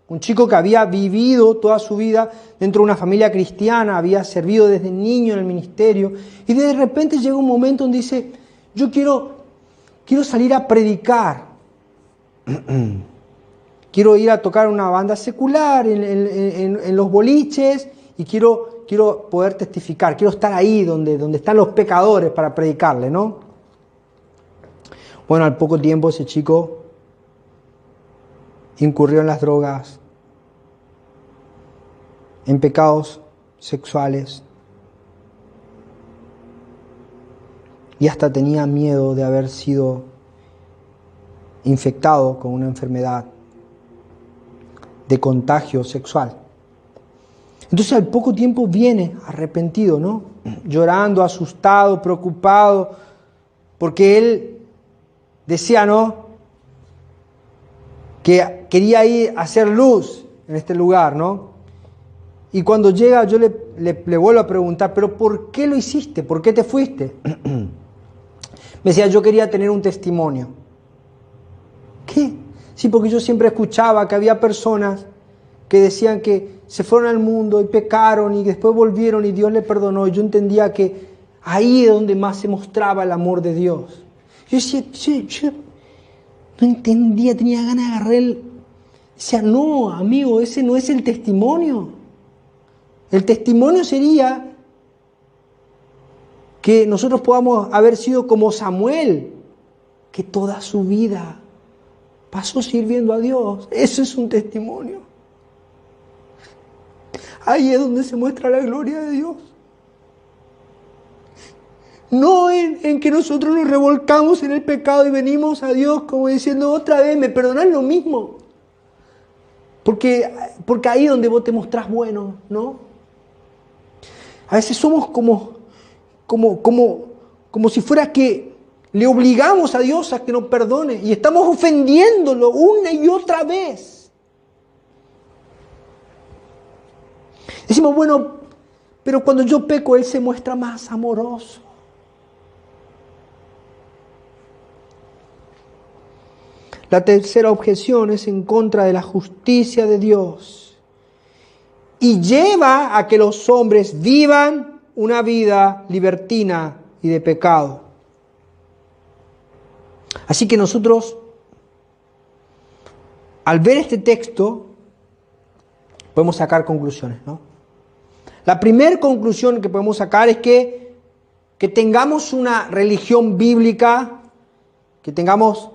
un chico que había vivido toda su vida dentro de una familia cristiana, había servido desde niño en el ministerio y de repente llega un momento donde dice, yo quiero salir a predicar. Quiero ir a tocar una banda secular en los boliches y quiero poder testificar. Quiero estar ahí donde están los pecadores para predicarle, ¿no? Bueno, al poco tiempo ese chico incurrió en las drogas, en pecados sexuales y hasta tenía miedo de haber sido infectado con una enfermedad de contagio sexual. Entonces al poco tiempo viene arrepentido, ¿no? Llorando, asustado, preocupado, porque él decía, ¿no? Que quería ir a hacer luz en este lugar, ¿no? Y cuando llega yo le vuelvo a preguntar, ¿pero por qué lo hiciste? ¿Por qué te fuiste? Me decía, yo quería tener un testimonio. ¿Qué? Sí, porque yo siempre escuchaba que había personas que decían que se fueron al mundo y pecaron y después volvieron y Dios les perdonó. Y yo entendía que ahí es donde más se mostraba el amor de Dios. Yo decía, yo no entendía, tenía ganas de agarrar el... Decía, no, amigo, ese no es el testimonio. El testimonio sería que nosotros podamos haber sido como Samuel, que toda su vida pasó sirviendo a Dios. Eso es un testimonio. Ahí es donde se muestra la gloria de Dios. No en que nosotros nos revolcamos en el pecado y venimos a Dios como diciendo, otra vez, ¿me perdonás lo mismo? Porque ahí es donde vos te mostrás bueno, ¿no? A veces somos como si fuera que le obligamos a Dios a que nos perdone y estamos ofendiéndolo una y otra vez. Decimos, bueno, pero cuando yo peco, Él se muestra más amoroso. La tercera objeción es en contra de la justicia de Dios y lleva a que los hombres vivan una vida libertina y de pecado. Así que nosotros, al ver este texto, podemos sacar conclusiones, ¿no? La primera conclusión que podemos sacar es que tengamos una religión bíblica, que tengamos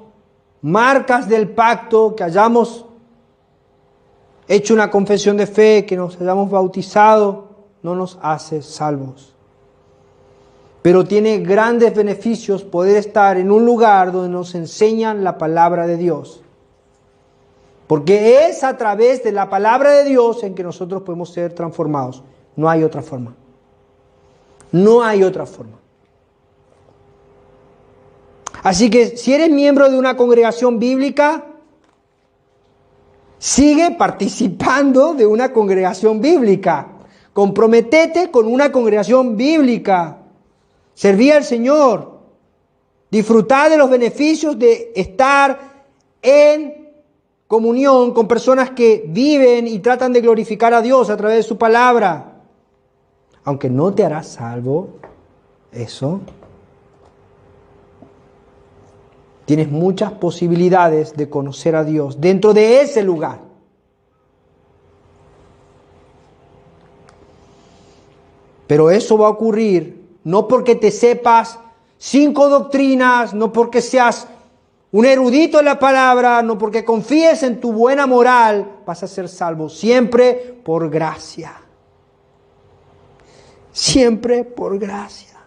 marcas del pacto, que hayamos hecho una confesión de fe, que nos hayamos bautizado, no nos hace salvos. Pero tiene grandes beneficios poder estar en un lugar donde nos enseñan la palabra de Dios. Porque es a través de la palabra de Dios en que nosotros podemos ser transformados. No hay otra forma. No hay otra forma. Así que si eres miembro de una congregación bíblica, sigue participando de una congregación bíblica. Comprométete con una congregación bíblica. Serví al Señor. Disfrutar de los beneficios de estar en comunión con personas que viven y tratan de glorificar a Dios a través de su palabra. Aunque no te hará salvo, eso. Tienes muchas posibilidades de conocer a Dios dentro de ese lugar. Pero eso va a ocurrir no porque te sepas 5 doctrinas, no porque seas un erudito en la palabra, no porque confíes en tu buena moral, vas a ser salvo. Siempre por gracia. Siempre por gracia.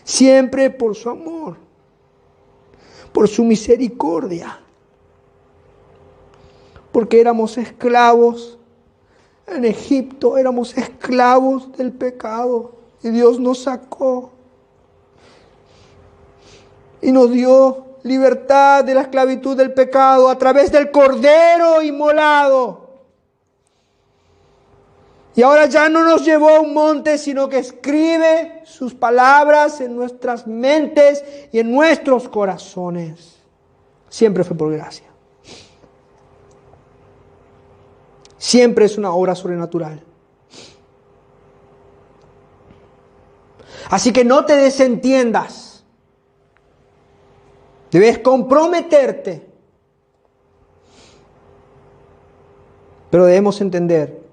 Siempre por su amor, por su misericordia. Porque éramos esclavos en Egipto, éramos esclavos del pecado y Dios nos sacó y nos dio libertad de la esclavitud del pecado a través del Cordero inmolado. Y ahora ya no nos llevó a un monte, sino que escribe sus palabras en nuestras mentes y en nuestros corazones. Siempre fue por gracia. Siempre es una obra sobrenatural. Así que no te desentiendas. Debes comprometerte. Pero debemos entender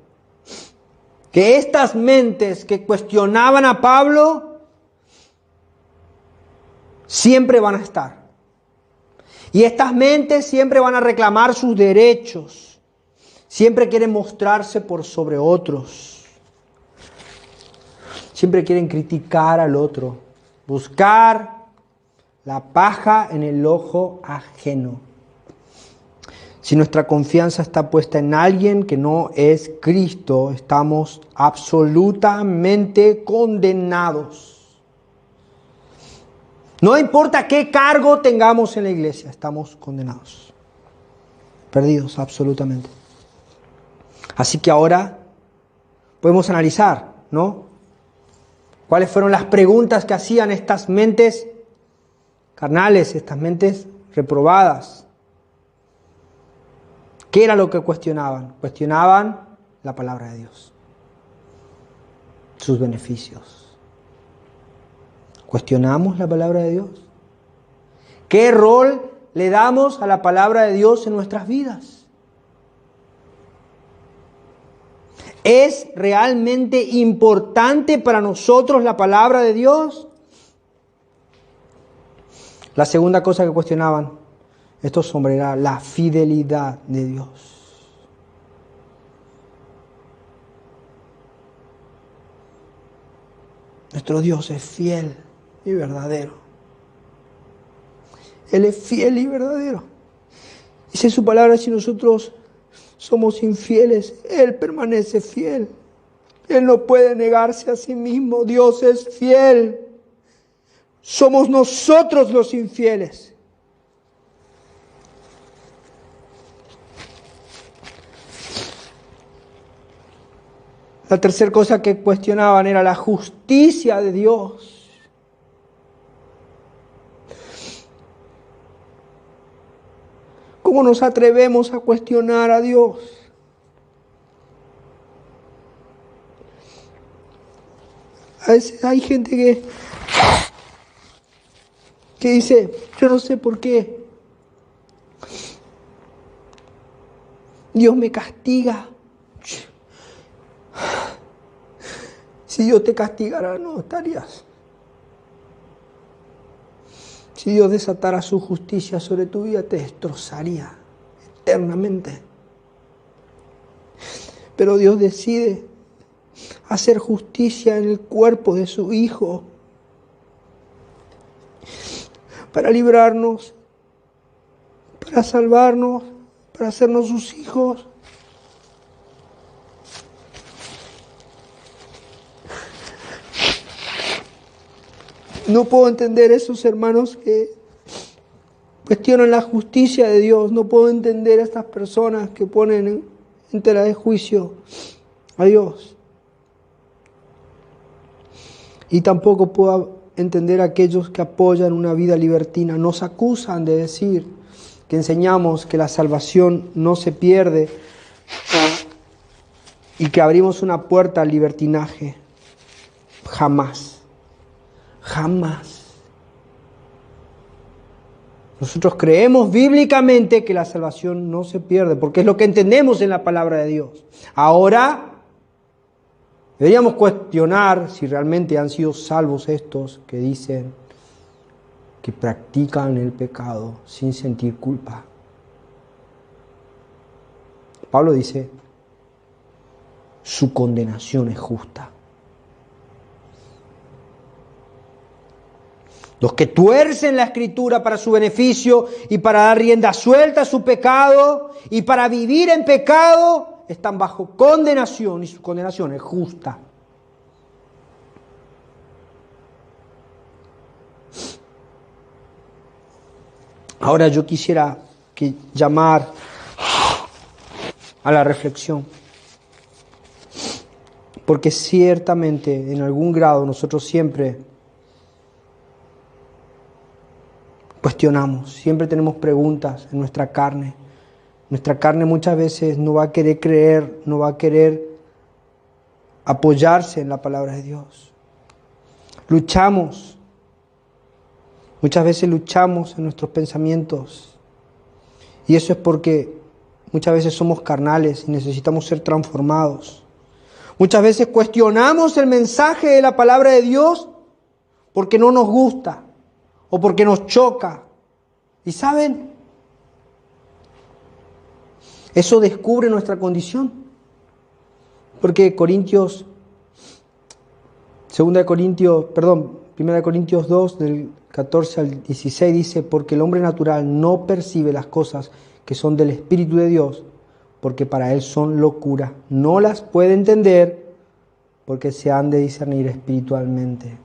que estas mentes que cuestionaban a Pablo siempre van a estar. Y estas mentes siempre van a reclamar sus derechos. Siempre quieren mostrarse por sobre otros. Siempre quieren criticar al otro. Buscar la paja en el ojo ajeno. Si nuestra confianza está puesta en alguien que no es Cristo, estamos absolutamente condenados. No importa qué cargo tengamos en la iglesia, estamos condenados. Perdidos absolutamente. Así que ahora podemos analizar, ¿no? ¿Cuáles fueron las preguntas que hacían estas mentes carnales, estas mentes reprobadas? ¿Qué era lo que cuestionaban? Cuestionaban la palabra de Dios, sus beneficios. ¿Cuestionamos la palabra de Dios? ¿Qué rol le damos a la palabra de Dios en nuestras vidas? ¿Es realmente importante para nosotros la palabra de Dios? La segunda cosa que cuestionaban estos hombres era la fidelidad de Dios. Nuestro Dios es fiel y verdadero. Él es fiel y verdadero. Dice su palabra, si nosotros somos infieles, Él permanece fiel. Él no puede negarse a sí mismo. Dios es fiel. Somos nosotros los infieles. La tercera cosa que cuestionaban era la justicia de Dios. ¿Cómo nos atrevemos a cuestionar a Dios? A veces hay gente que que dice, yo no sé por qué Dios me castiga. Si Dios te castigara, no estarías. Si Dios desatara su justicia sobre tu vida, te destrozaría eternamente. Pero Dios decide hacer justicia en el cuerpo de su Hijo para librarnos, para salvarnos, para hacernos sus hijos. No puedo entender esos hermanos que cuestionan la justicia de Dios. No puedo entender a estas personas que ponen en tela de juicio a Dios. Y tampoco puedo entender a aquellos que apoyan una vida libertina. Nos acusan de decir que enseñamos que la salvación no se pierde y que abrimos una puerta al libertinaje. Jamás. Jamás. Nosotros creemos bíblicamente que la salvación no se pierde, porque es lo que entendemos en la palabra de Dios. Ahora, deberíamos cuestionar si realmente han sido salvos estos que dicen que practican el pecado sin sentir culpa. Pablo dice, su condenación es justa. Los que tuercen la Escritura para su beneficio y para dar rienda suelta a su pecado y para vivir en pecado, están bajo condenación y su condenación es justa. Ahora yo quisiera llamar a la reflexión, porque ciertamente en algún grado nosotros siempre cuestionamos, siempre tenemos preguntas en nuestra carne. Nuestra carne muchas veces no va a querer creer, no va a querer apoyarse en la palabra de Dios. Luchamos, muchas veces luchamos en nuestros pensamientos. Y eso es porque muchas veces somos carnales y necesitamos ser transformados. Muchas veces cuestionamos el mensaje de la palabra de Dios porque no nos gusta o porque nos choca. ¿Y saben? Eso descubre nuestra condición. Porque 1 Corintios 2, del 14 al 16 dice, porque el hombre natural no percibe las cosas que son del Espíritu de Dios, porque para él son locura. No las puede entender porque se han de discernir espiritualmente.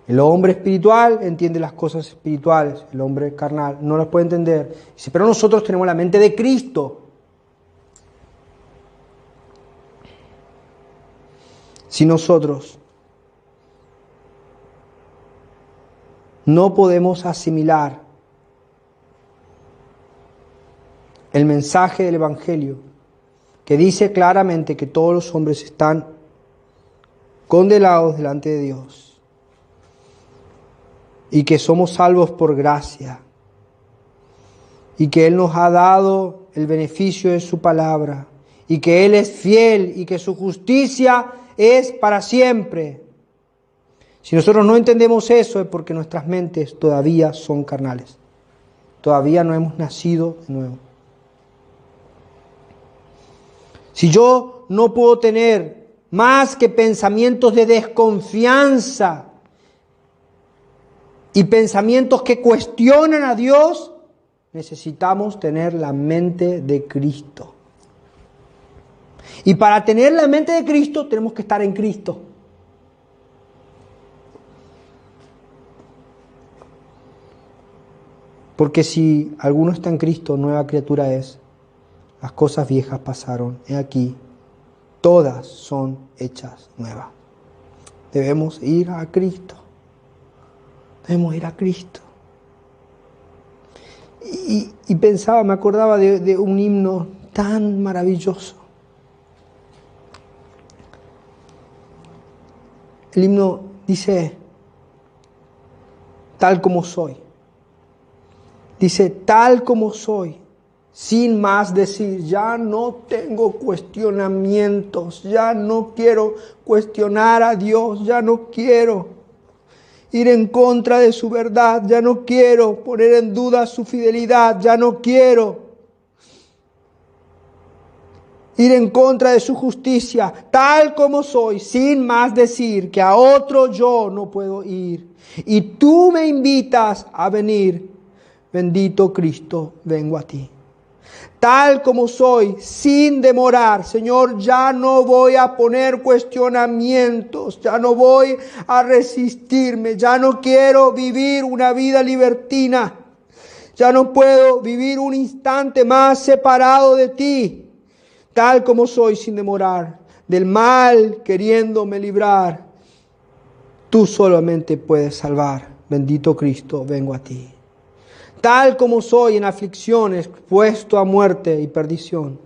El hombre espiritual entiende las cosas espirituales, el hombre carnal no las puede entender. Dice, pero nosotros tenemos la mente de Cristo. Si nosotros no podemos asimilar el mensaje del Evangelio, que dice claramente que todos los hombres están condenados delante de Dios y que somos salvos por gracia y que Él nos ha dado el beneficio de su palabra y que Él es fiel y que su justicia es para siempre. Si nosotros no entendemos eso es porque nuestras mentes todavía son carnales. Todavía no hemos nacido de nuevo. Si yo no puedo tener más que pensamientos de desconfianza y pensamientos que cuestionan a Dios, necesitamos tener la mente de Cristo. Y para tener la mente de Cristo tenemos que estar en Cristo. Porque si alguno está en Cristo, nueva criatura es. Las cosas viejas pasaron. He aquí, todas son hechas nuevas. Debemos ir a Cristo. Debemos ir a Cristo. Y pensaba, me acordaba de un himno tan maravilloso. El himno dice, tal como soy, Dice, tal como soy, sin más decir, ya no tengo cuestionamientos, ya no quiero cuestionar a Dios, ya no quiero ir en contra de su verdad, ya no quiero poner en duda su fidelidad, ya no quiero ir en contra de su justicia, tal como soy, sin más decir que a otro yo no puedo ir. Y tú me invitas a venir, bendito Cristo, vengo a ti. Tal como soy, sin demorar, Señor, ya no voy a poner cuestionamientos, ya no voy a resistirme, ya no quiero vivir una vida libertina, ya no puedo vivir un instante más separado de ti. Tal como soy, sin demorar, del mal queriéndome librar, tú solamente puedes salvar. Bendito Cristo, vengo a ti. Tal como soy en aflicciones, expuesto a muerte y perdición,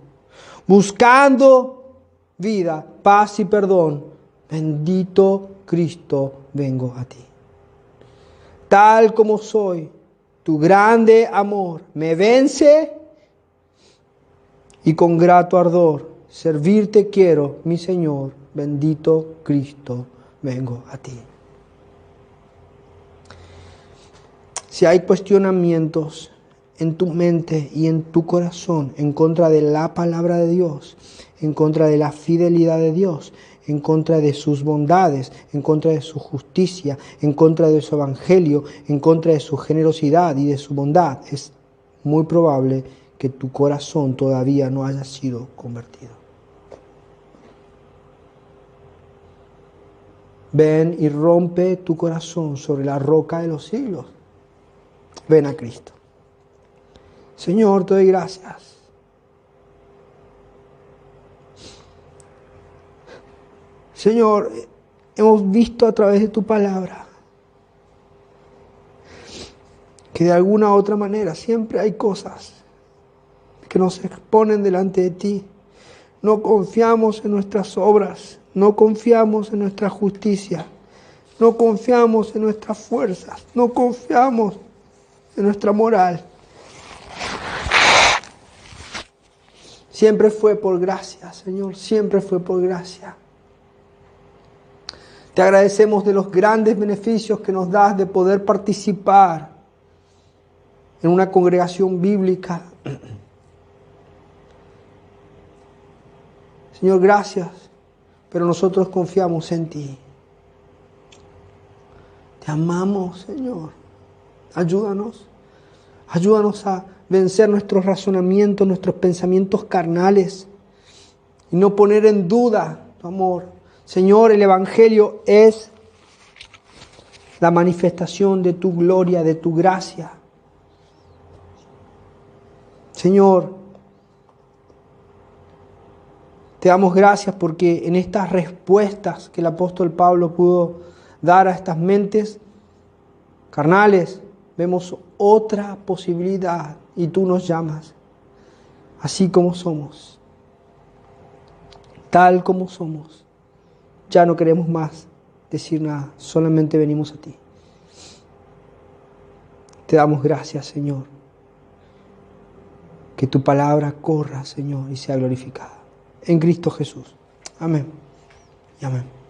buscando vida, paz y perdón, bendito Cristo, vengo a ti. Tal como soy, tu grande amor me vence y con grato ardor servirte quiero, mi Señor, bendito Cristo, vengo a ti. Si hay cuestionamientos en tu mente y en tu corazón en contra de la palabra de Dios, en contra de la fidelidad de Dios, en contra de sus bondades, en contra de su justicia, en contra de su evangelio, en contra de su generosidad y de su bondad, es muy probable que tu corazón todavía no haya sido convertido. Ven y rompe tu corazón sobre la roca de los siglos. Ven a Cristo. Señor, te doy gracias. Señor, hemos visto a través de tu palabra que de alguna u otra manera siempre hay cosas que nos exponen delante de ti. No confiamos en nuestras obras, no confiamos en nuestra justicia, no confiamos en nuestras fuerzas, no confiamos en nuestra moral. Siempre fue por gracia, Señor, siempre fue por gracia. Te agradecemos de los grandes beneficios que nos das de poder participar en una congregación bíblica. Señor, gracias, pero nosotros confiamos en ti. Te amamos, Señor. Ayúdanos. Ayúdanos a vencer nuestros razonamientos, nuestros pensamientos carnales y no poner en duda tu amor. Señor, el Evangelio es la manifestación de tu gloria, de tu gracia. Señor, te damos gracias porque en estas respuestas que el apóstol Pablo pudo dar a estas mentes carnales, vemos otra posibilidad y tú nos llamas, así como somos, tal como somos. Ya no queremos más decir nada, solamente venimos a ti. Te damos gracias, Señor. Que tu palabra corra, Señor, y sea glorificada. En Cristo Jesús. Amén y amén.